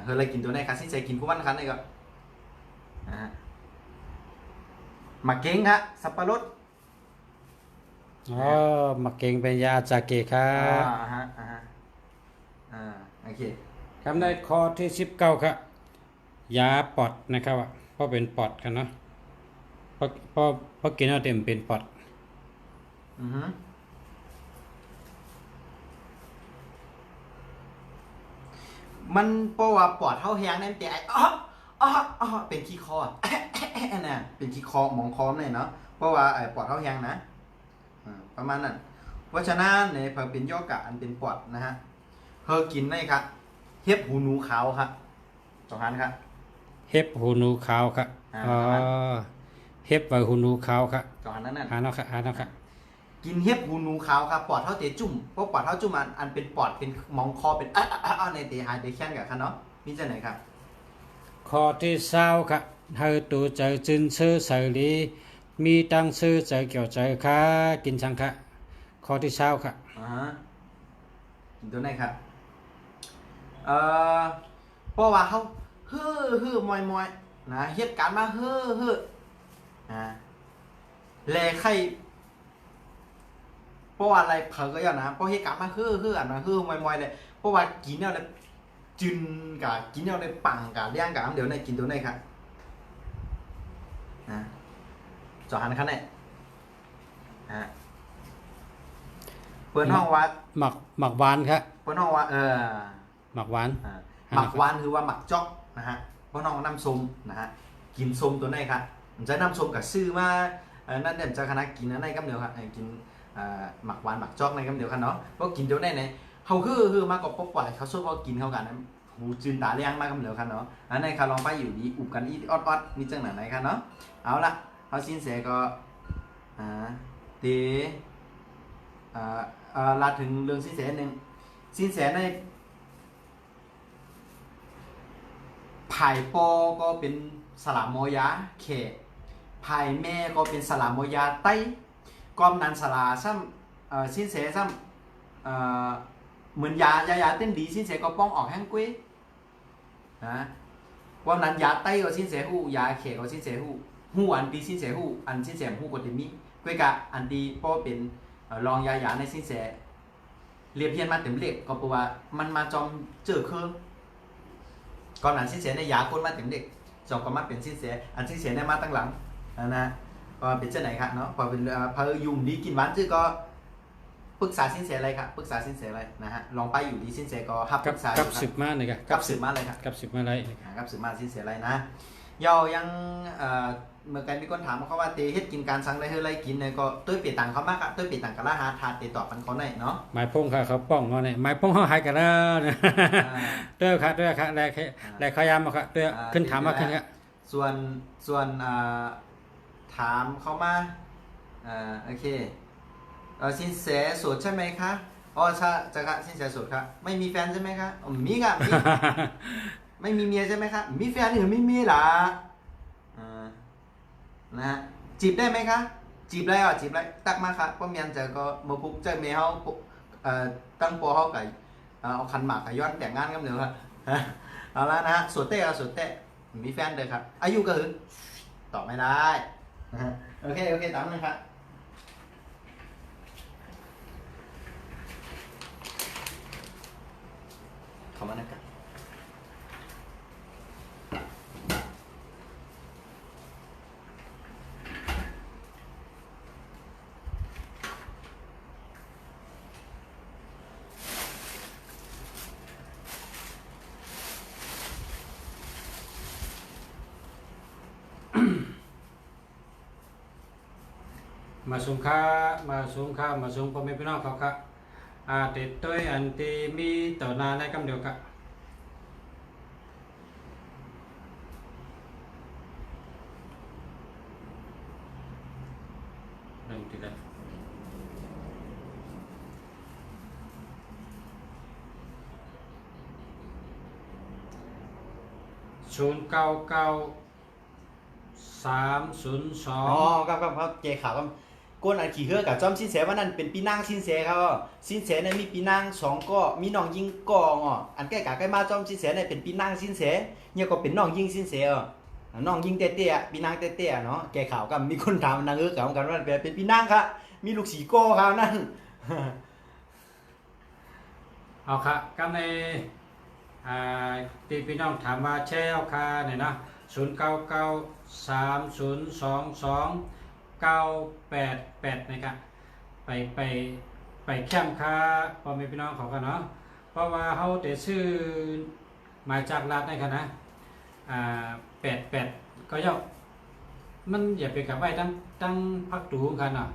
Speaker 2: อะไรกินตัวไหนครับสิ้นใจกินกุ้งวันครับนี่ก็มะเก๋งครับสับปะรด
Speaker 1: มะเก๋งเป็นยาอาจาเกะครับ
Speaker 2: โอเค
Speaker 1: คำในข้อที่19ครับยาปอดนะครับเพราะเป็นปอดกันเนาะเพราะกินเอาเต็มเป็นปอด
Speaker 2: มันเพราะว่าปอดเท่าแห้งนั่นแต่เป็นขี้คอน่ะเป็นขี้คอหมองคอมเลยเนาะเพราะว่าไอ้ปอดเท่าแห้งนะประมาณนั้นเพราะฉะนั้นในพอเป็นย่อกะอันเป็นปอดนะฮะเฮอกินได้ครับเห็บหูหนูขาวครับสองอันครับ
Speaker 1: เห็บหูหนูขาวครับเห็บไว้หูหนูขาวครับ
Speaker 2: สองอันนั้นน่ะ
Speaker 1: หาเนาะครับ
Speaker 2: กินเห็บหูหนูขาวครับปอดเท่าเตจุ่มเพราะปอดเท่าจุ่มอันเป็นปอดเป็นมองคอเป็นในเตหายเตแค้นกับครับเนาะมีจะไหนครับ
Speaker 1: ข้อที่20ครับเฮาตูเจอจินซื่อเสรีมีตังซื่อเจอเกี่ยวเจอค่ะกินชังค่ะข้อที่20ครับ
Speaker 2: กินตัวไหนครับเพราะว่าเขาฮือมอยนะเหตุการณ์มาฮือ แลไข่เพราะว่าอะไรเผอก็อย่างนะเพราะเหตุการณ์มันคืออันนั้นคือมวยๆเลยเพราะว่ากินเนี่ยเลยจึนกับกินเนี่ยเลยปังกับเลี้ยงกับเดี๋ยวในกินตัวไหนครับนะจอหันขั้นไหนเปิดห้องวัด
Speaker 1: หมักหวานครับ
Speaker 2: เปิดห้องวัด
Speaker 1: หมักหวาน
Speaker 2: หมักหวานคือว่าหมักจ๊อกนะฮะเพราะน้องน้ำส้มนะฮะกินส้มตัวไหนครับมันจะน้ำส้มกับซื้อมานั่นเดี๋ยวจะคณะกินอะไรก็เดี๋ยวครับกินหมักหวานหมักจ๊อกในกันเดียวกันเนาะเพราะกินเดี๋ยวไหนเขาคือมากกว่าป๊อปปล่อยเขาชอบเขากินเขากันนะหูจืนตาเลี้ยงมากกันเดียวกันเนาะอันนี้ค่ะลองไปอยู่ดีอุบกันอีออดมีจังไหนครับเนาะเอาละเขาสินเสก็เตลาถึงเรื่องสินเสหนึ่งสินเสในภายปอก็เป็นสลามโมยาเขภายแม่ก็เป็นสลามโมยาไต้กอมนันสลาซ้ำสินเสซ้ำเหมือนยาเต้นดีสินเสก็ป้องออกแห้งกุ้ยนะว่านั้นยาไต้ก็สินเสหูยาเขก็สินเสหูอันดีสินเสหูอันสินเสหูก็เต็มมีกุ้ยกะอันดีป้อเป็นรองยาในสินเสเรียบเพียนมาเต็มเล็กก็เพราะว่ามันมาจอมเจอคือก่อนนั้นสินเสในยาคนมาเต็มเด็กจอมก็มาเป็นสินเสอันสินเสในมาตั้งหลังนะก็เป็นเจ้าไหนครับเนาะพอเป็นพอยุ่งดีกินหวานจื้อก็ปรึกษาสินเสอะไรครับปรึกษาสินเสอะไรนะฮะลองไปอยู่ดีสินเสก็ฮับปรึกษา
Speaker 1: กับสืบมาเลยครับ
Speaker 2: กับสืบมาอะไรครับ
Speaker 1: กับสืบมาอะไร
Speaker 2: กับสืบมาสินเสอะไรนะยอยังเมื่อกี้มีคนถามเขาว่าเตเฮ็ดกินการสั่งได้เฮ้ยไรกินเนี่ยก็ตุ้ยเปลี่ยนต่างเขามากอะตุ้ยเปลี่ยนต่างกันละหาทานเตตอบมันเขาได้เนาะ
Speaker 1: หมายพงค่ะเขาป้องเขาเนี่ยหมายพงเขาหายกันแล้วเนี่ยเด้อครับแลขยามมาครับเด้อขึ้นถามมาขึ้นครับ
Speaker 2: ส่วนถามเขามาโอเคสินแสโสดใช่ไหมคะอ๋อใช่จะค่ะสินแสโสดครับไม่มีแฟนใช่ไหมคะมีค่ะไม่มีเมียใช่ไหมคะมีแฟนหรือไม่มีล่ะนะฮะจีบได้ไหมคะจีบได้จีบได้ตักมาค่ะเพราะเมียนจะก็มาพุกใจเมียเขาตั้งปอเขาไก่เอาคันหมากย้อนแต่งงานกันเดี๋ยวครับเอาละนะฮะโสดเต้มีแฟนเลยครับอายุก็คือตอบไม่ได้โอเคตามนึงครับขอมานะครับ
Speaker 1: มาส่งพ่อแม่พี่น้องเขาค่ะติดตัวอันที่มีต่อหน้าในคำเดียวกันเรื่องที่ใด099302
Speaker 2: อ๋อครับเจข่าวครับก้นอันขี่เฮือกับจอมสินแสว่านั่นเป็นปีนางสินแสครับสินแสเนี่ยมีปีนาง2ก็มีน้องยิงก่ออันใกล้กะใกล้มาจอมสินแสเนี่ยเป็นปีนางสินแสเนี่ยก็เป็นน้องยิงสินแสน้องยิงเตี้ยปีนางเตี้ยเนาะแกข่าวกับมีคนถามนางกับกันว่าเป็นปีนางครับมีลูกสีก่อครับนั่น
Speaker 1: เอาค่ะกันในที่พี่น้องถามว่าแช่เอาค่ะเนี่ยนะ0993022988นะครับไปแคมป์ค่ะพ่อแม่พี่น้องเขากันเนาะเพราะว่าเขาแต่ชื่อมาจากรัฐในคณะ88ก็ย่อมันอย่าไปกับไว้ตั้งพักตูกันเนาะ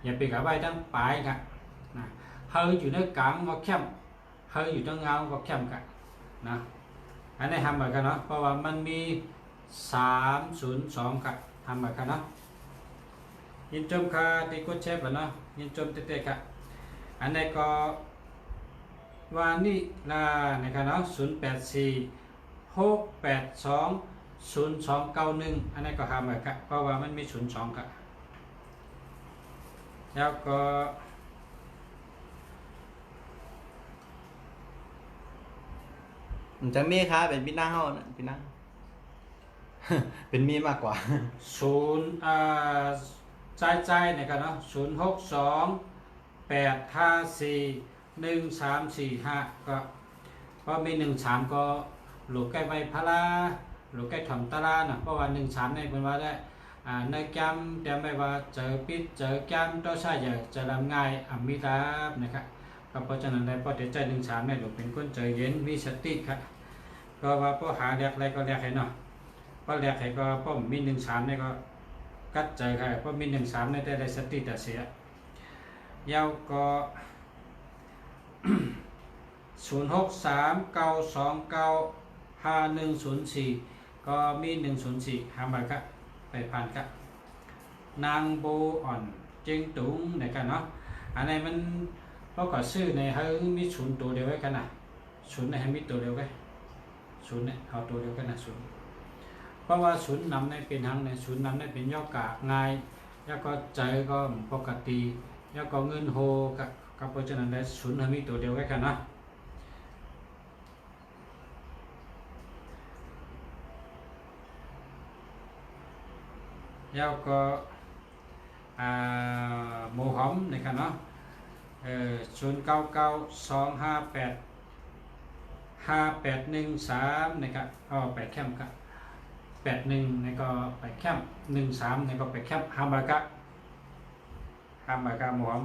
Speaker 1: อย่าไปกับไว้ตั้งปลายกันนะเฮาอยู่ในกลางก็แคมป์เฮาอยู่ตรงเงาก็แคมป์กันนะอันนี้ทำเหมือนกันเนาะเพราะว่ามันมี302ครับทำเหมือนกันเนาะยินจมค่ะที่กดแชร์ไปเนาะยินจมเตะๆค่ะอันนี้ก็วันนี้นะครับเนาะ0846820291อันนี้ก็ทำเหมือนกันเพราะว่ามันมี02ครับแล้วก็
Speaker 2: จะมีครับเป็นพี่นางเฮาพี่นางเป็นมีมากกว่า
Speaker 1: 0 ใจนะครับเนาะ0628541345ก็เพราะมี13ก็หลูกใกล้ใบพาราหลูกใกล้ถ่อมตารานะเพราะว่า13ในเป็นว่าได้ในแกมแต่ไม่ว่าเจอปิดเจอแกมต้องใช้จะลำง่ายมิตาบนะครับก็เพราะฉะนั้นได้พอเดี๋ยวใจ13ในหลูกเป็นคนใจเย็นมีสติครับก็ว่าพอหาแรกอะไรก็แรกให้เนาะพอแรกให้ก็พอมี13ในก็กัดใจครับเพราะมี13ในได้สติแต่เสียยาวก็0639295104ก็มี104หามาก็ไปผ่านก็นางโบอ่อนเจงตุงในกันเนาะอันนี้มันเพราะก็ซื้อในเฮงมีศูนย์ตัวเดียวไว้กันนะศูนย์ในให้มีตัวเดียวไว้ศูนย์เนี่ยเอาตัวเดียวกันนะศูนย์เพราะว่าศูนย์นำในเป็นทางในศูนย์นำในเป็นย่อกะง่ายแล้วก็ใจก็ปกติแล้วก็เงินโฮกับเพราะฉะนั้นได้ศูนย์ให้มีตัวเดียวไว้กันนะแล้วก็หมูหอมนะครับเนาะ0992585813นะครับ8แคมป์ครับ81นี่ก็8แคมป์13นี่ก็8แคมป์ฮาบากะหมูหอม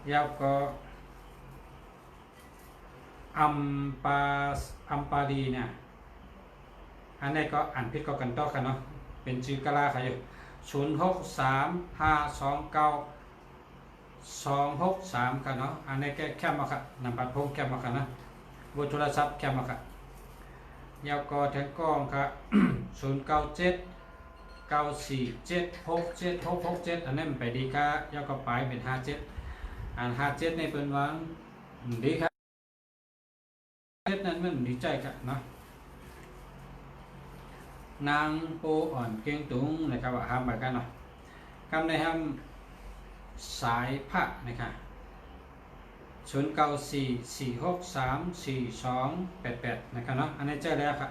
Speaker 1: แล้วก็อัมปาอัมปาดีเนี่ยอันนี้ก็อ่านผิดก็กันต่อกันเนาะเป็นชื่อกะลาค่ะอยู่06352926กันเนาะอันนี้แค่มาค่ะนำบัตรพงแค่มาค่ะนะเบอร์โทรศัพท์แค่มาค่ะยาวก็แทงกล้องค่ะ0979476767อันนี้มันไปดีค่ะยาวก็ไปเป็น57อัน57ในเป็นวังดีครับ7นั้นมันดีใจกันเนาะนางโปอ่อนเกียงตุงนะครับว่าห้ามไปกันเนาะคำในห้ามสายพระนะครับ0944634288นะครับเนาะอันนี้เจอแล้วครับ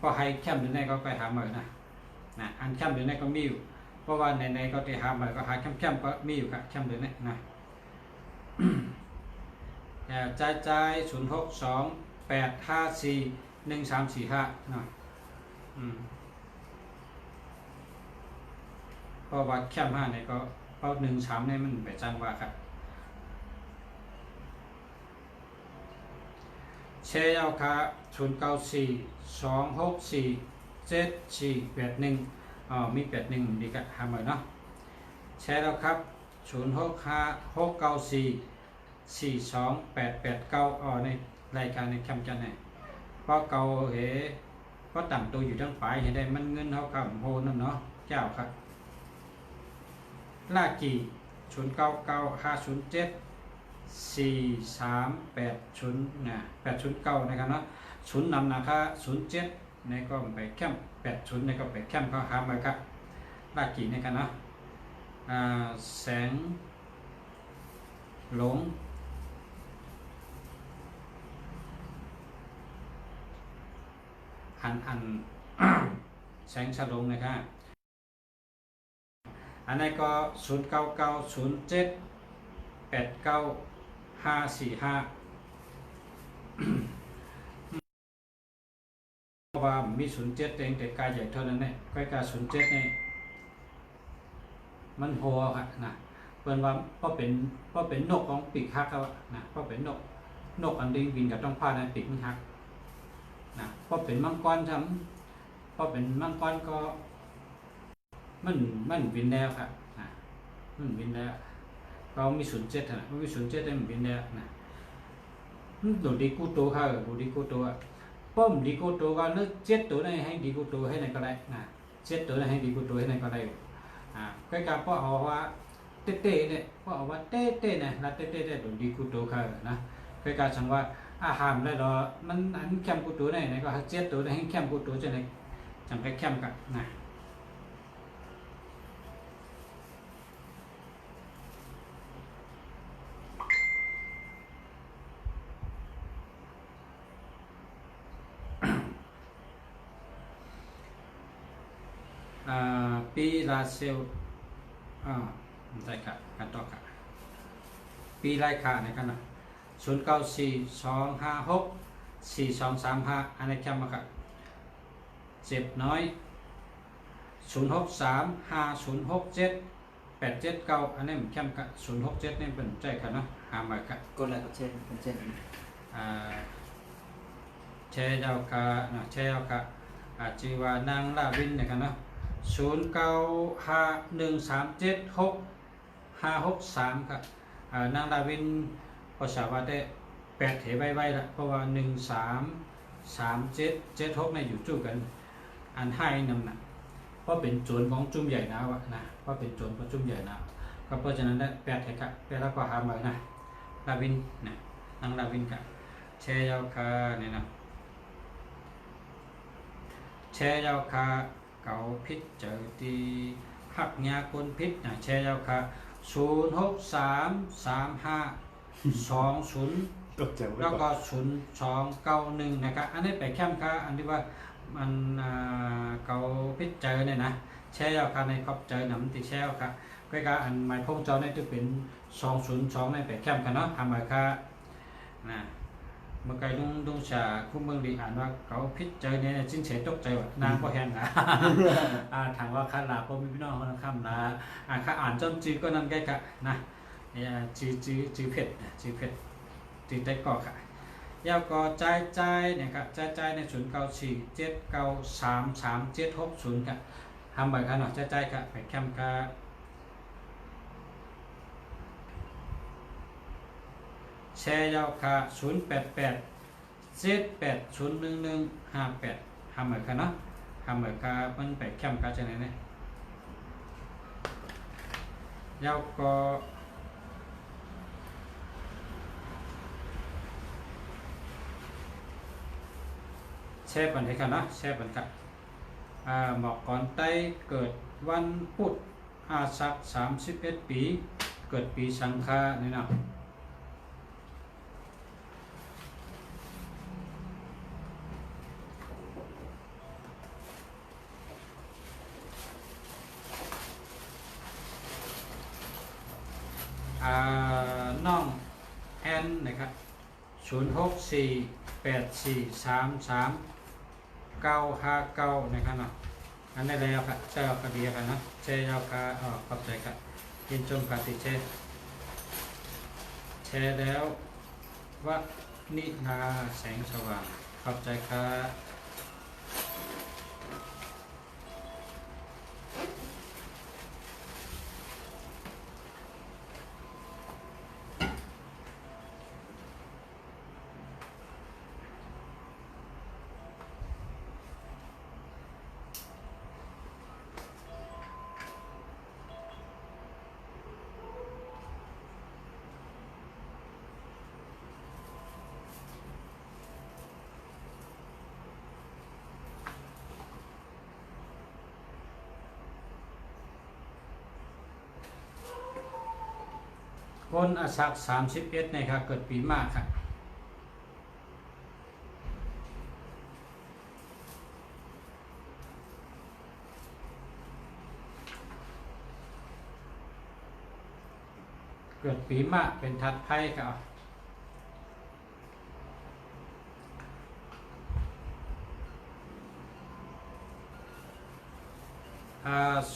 Speaker 1: ก็ให้แคมป์อยู่ในก็ไปหาเหมือนนะอันแคมป์อยู่ในก็มีอยู่เพราะว่าในก็ไปหาเหมือนก็หาแคมป์ก็มีอยู่ครับแคมป์อยู่ในนะใจ0628541345เนาะเพราะว่าแคมป์5เนี่ยก็เพราะ13เนี่ยมันไปจังว่าครับเชยเอาค่ะ0942647481มี81ดีกับหาเหมือนเนาะแชร์แล้วครับ0656944288ในรายการในแคมป์จันเนี่ยเพราะเก่าก็ต่ำตัวอยู่ทั้งฝ่ายเห็นได้มันเงินเท่ากับโหนั่นเนาะเจ้าครับลากี0995074380นะ809นะครับเนาะศูนย์นำนะคะ07ในก็ไปแคมป์80ในก็ไปแคมป์เขาหามาครับลากีในกันเนาะแสงหลงอัน แสงฉลงนะครับอันนี้ก็0990789545เพราะว่ามี07เองแต่กายใหญ่เท่านั้นเนี่ยใกล้กับ07เนี่ยมันโหครับนะเพิ่นว่าเพราะเป็นนกของปีกฮักครับนะเพราะเป็นนกอันเด้งบินกับต้องพาในปีกมันฮักนะเพราะเป็นมังกรซ้ำเพราะเป็นมังกรก็มันบินแล้วครับนะมันบินแล้วเรามี07นะมันมี07ได้มันบินแล้วนะดูดีกูโตค่ะดูดีกูโตป้อมดีกูโตก็นึก7ตัวให้ดีกูโตให้ในก็ได้นะ7ตัวให้ดีกูโตให้ในก็ได้cái cả họ hoa tê tê này họ hoa tê tê này là tê tê này đồ đi cút đồ khơi nè cái cả chẳng qua hàm đây đó mình ăn kem cút đồ này có chết đồ này ăn kem cút đồ cho này chẳng cái kem cả nè ปีลาเซลใช่ครับกันต่อครับปีไล่ค่าในกันนะ0942564235อันนี้แคมป์มาครับเจ็บน้อย0635067879อันนี้มันแคมป์กับ067นี่เป็นใจกันเนาะหามาครับ
Speaker 2: กดไลค์กดแชร์เป็นเช่น
Speaker 1: แชร์ยาวกะนะแชร์ยาวกะชื่อว่านางลาวินนะครับเนาะ0951376563ครับนางลาวินภาษาว่าได้8เหไว้ละเพราะว่า133776ในอยู่จู้กันอันให้นำน่ะเพราะเป็นโจรของจุ่มใหญ่นะวะนะเพราะเป็นโจรของจุ่มใหญ่นะก็เพราะฉะนั้นได้8เหครับ8แล้วก็หามานะลาวินนะนางลาวินกะแชร์ยาวกะนี่นะแชร์ยาวคาเก่าพิษเจอตีหักยาคนพิษนะแชร์ยาวคา063352
Speaker 2: ตกใจ
Speaker 1: แล้วก็0291นะครับอันนี้ไปแคมป์ค่ะอันที่ว่ามันเก่าพิษเจอเนี่ยนะแชร์ยาวคาในครอบเจอหนำติแชร์ยาวคาก็การอันหมายพงจอในจะเป็น202ในไปแคมป์กันเนาะทำมาค่ะนะเมื่อไกลลุงชาคู่เมืองดีอ่านว่าเขาพิจเจอเนี่ยจิ้นเฉยตกใจว่านางก็แหงถามว่าข้าลาพ่อมีพี่น้องเขาข้ามลาข้าอ่านจนจีก็นั่นใกล้กะนะจีเผ็ดจีได้ก่อค่ะยาวก็ใจเนี่ยครับใจใน0947933760ค่ะทำไปค่ะเนาะใจค่ะไปแคมป์ค่ะแชร์ยาวคา0887801158ทำเหมือนกันเนาะทำเหมือนกันมันไปแคมป์กันจะไหนเนี่ยยาวก็แชร์บันทึกกันเนาะแชร์บันทึกหมอกก่อนไต้เกิดวันพุธอาศัก31 ปีเกิดปีสังฆาเนี่ยเนาะน้องแอนนะครับ0648433959นะครับเนาะอันนี้แล้วครับเจ้ากระเบียกันนะเจ้ากระขอบใจครับยินชมการติดแชร์แล้ววัดนิลาแสงสว่างขอบใจครับคนอาศัก31นะครับเกิดปีมากครับเกิดปีมากเป็นทัดไพ่ครับ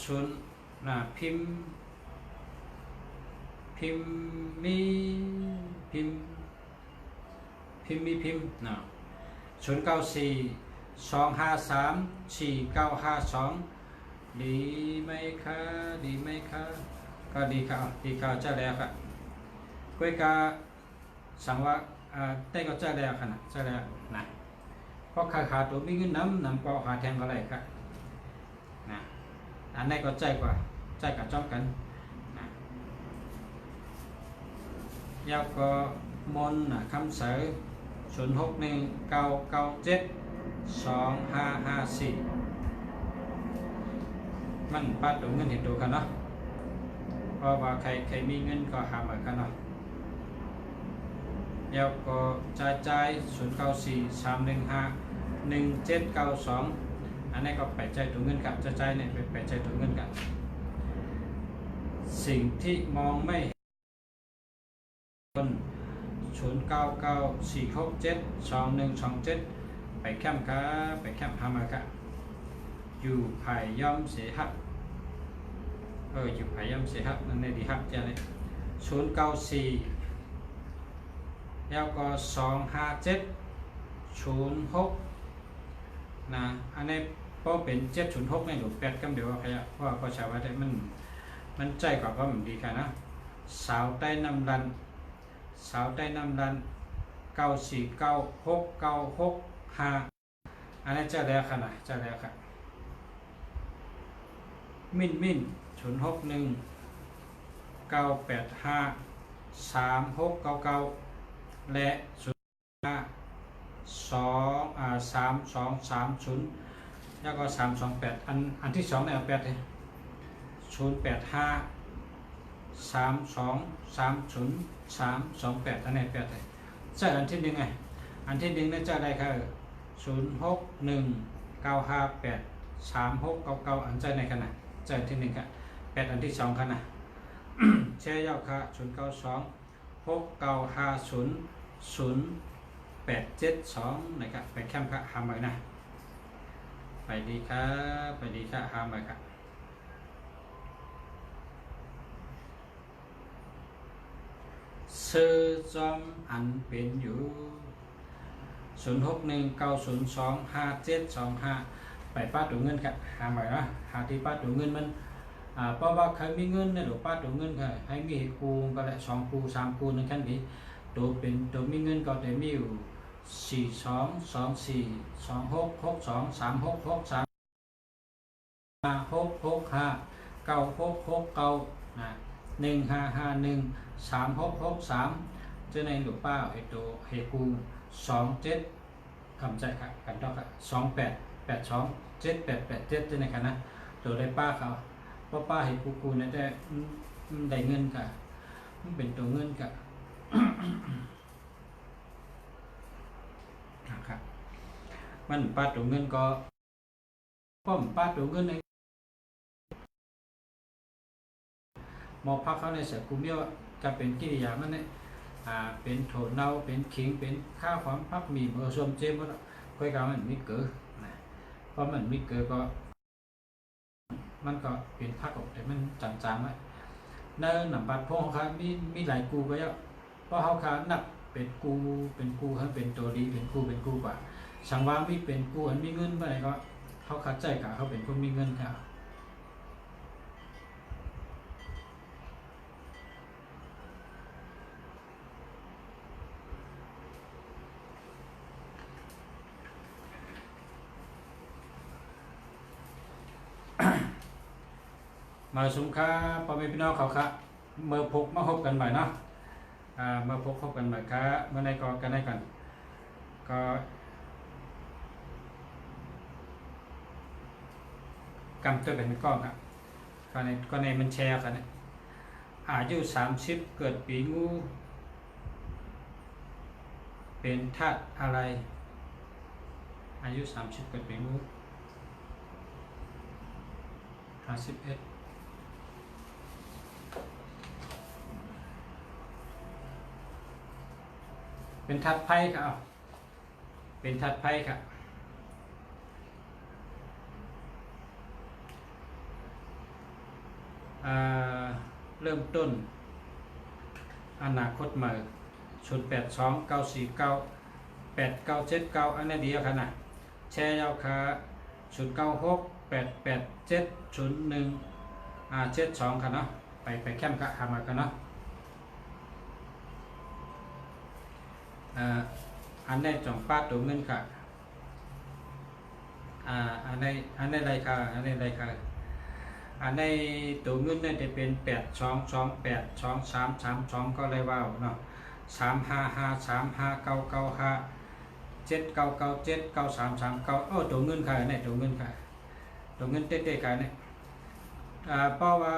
Speaker 1: ศูนย์พิมพ์มีพิมพ์นะ0942534952ดีไหมคะก็ดีครับดีครับเจ้าแล้วครับก้อยกาสั่งว่าได้ก็เจ้าแล้วค่ะนะเจ้าแล้วนะเพราะขาตัวมีเงินน้ำก็หาแทงก็ไรครับนะอันนี้ก็ใจกว่าใจกับจ้องกันยาวก็มนคำเสย0619972554มันปัดดูเงินเห็นดูกันเนาะเพราะว่าใครมีเงินก็หาเหมือนกันเนาะยาวก็จ่าย0943151792 อันนี้ก็ไปใจตัวเงินกับจะใจเนี่ยไปใจตัวเงินกับสิ่งที่มองไม่เห็น0994672127ไปแคมป์ครับไปแคมป์หามาครับอยู่ภายย่อมเสียหักอยู่ภายย่อมเสียหักนั่นในดีหักจะเลย094แล้วก็25706นะอันนี้พอเป็น706ในหลูก8กันเดี๋ยวว่าใครเพราะว่าพอใช้ไว้ได้มันใจกว่าก็มันดีค่ะนะสาวใต้น้ำรัน94969665อันนี้จะแล้วค่ะนะจะแล้วค่ะมิ้น061985369และ3230แล้วก็328อันที่2เนี่ยเอา8เลย08532303228อันไหน8เลยจะอันที่1ไงอันที่1เนี่ยจะได้ค่ะ0619583699อันใจไหนกันนะใจอันที่1ค่ะ8อันที่2ค่ะนะ แช่ยาวค่ะ092695000872นะครับไปแคมป์ค่ะหามานะไปดีครับไปดีค่ะหามาค่ะซื้อจอมอันเป็นอยู่0619025725ไปป้าตัวเงินค่ะหามานะหาที่ป้าตัวเงินมันเพราะว่าใครมีเงินเนี่ยหรือป้าตัวเงินค่ะให้มีคูก็ได้2คู3คูนั่นแค่นี้ตัวเป็นตัวมีเงินก็ได้มีอยู่422426635669นะ15513663จะในหรือป้าไอตัวเฮคู27คำใจค่ะกันดอกค่ะ28827887จะในกันนะตัวได้ป้าเขาเพราะป้าเห็นกูเนี่ยได้เงินค่ะมันเป็นตัวเงินค่ะนะครับมันป้าตัวเงินก็ป้อมป้าตัวเงินในมอพักเขาในเสือกุมเยอะจะเป็นกิริยามันเนี่ยเป็นโถเน่าเป็นขิงเป็นข้าวหอมพับหมี่เบอร์ส้มเจมส์ค่อยกามันมีเกลือนะเพราะมันมีเกลือก็มันก็เป็นพักอกแต่มันจางๆไว้เนิ่นหนังปัดพงเขามีหลายกูก็เยอะเพราะเขาขาหนักเป็นกูให้เป็นตัวดีเป็นกูกว่าสังวามีเป็นกูอันมีเงินไปก็เขาคัดใจกับเขาเป็นคนมีเงินค่ะมาสุมค้าพอมีพี่น้องเขาค่ะเมื่อพกมาพบกันใหม่เนาะเมื่อพบกันใหม่ค่ะเมื่อไหร่ก็กันได้กันก็กำตัวเป็นก้อนครับก็ในมันแชร์กันเนี่ยอายุ30เกิดปีงูเป็นธาตุอะไรอายุ30เกิดปีงู51เป็นธาตุไฟครับเป็นธาตุไฟครับเริ่มต้นอนาคตใหม่0829498979อันนี้เดียวกันนะแชร์ยาวค่ะ0968870172ค่ะเนาะไปแคมป์กะหามากันเนาะอันนี้จงป้าตัวเงินค่ะอันนี้อะไรค่ะอันนี้อะไรค่ะอันในตัวเงินเนี่ยจะเป็น82282332ก็เลยว่าเนาะ35535995799799793339ตัวเงินค่ะเนี่ยตัวเงินค่ะตัวเงินเต้ๆค่ะเนี่ยเพราะว่า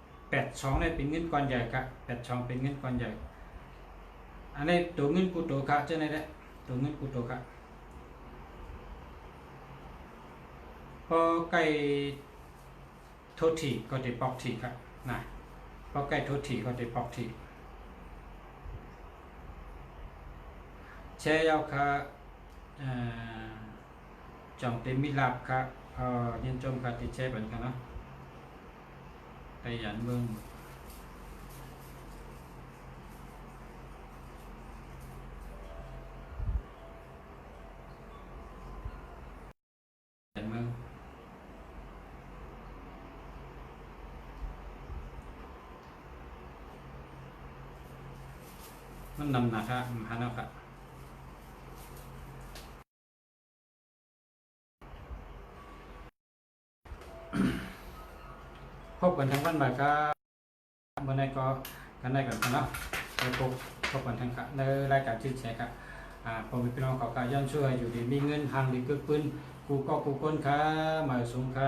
Speaker 1: 82เนี่ยเป็นเงินก้อนใหญ่ค่ะ82เป็นเงินก้อนใหญ่อันนี้ตัวเงินกูโตค่ะเจ้าไหนได้ตัวเงินกูโตค่ะ พอใกล้โทษทีก็ได้ปอกทีครับนะพอใกล้โทษทีก็ได้ปอกทีแช่ยาวค่ะจองเต็มมิลาบค่ะยันจมค่ะติดแช่เป็นกันเนาะไปยันเบิ่งยันเบิ่งมันนำนะคะหาเนาะค่ะพบกันทั้งวันบ่ายครับวันไหนก็กันได้กันเนาะไปพบกันทั้งค่ะในรายการชื่อแชร์ครับผมเป็นพี่น้องขอกาย้อนช่วยอยู่ดีมีเงินทางดีเกิดปืนกูก็กูก้นค่ะมาสูงค่ะ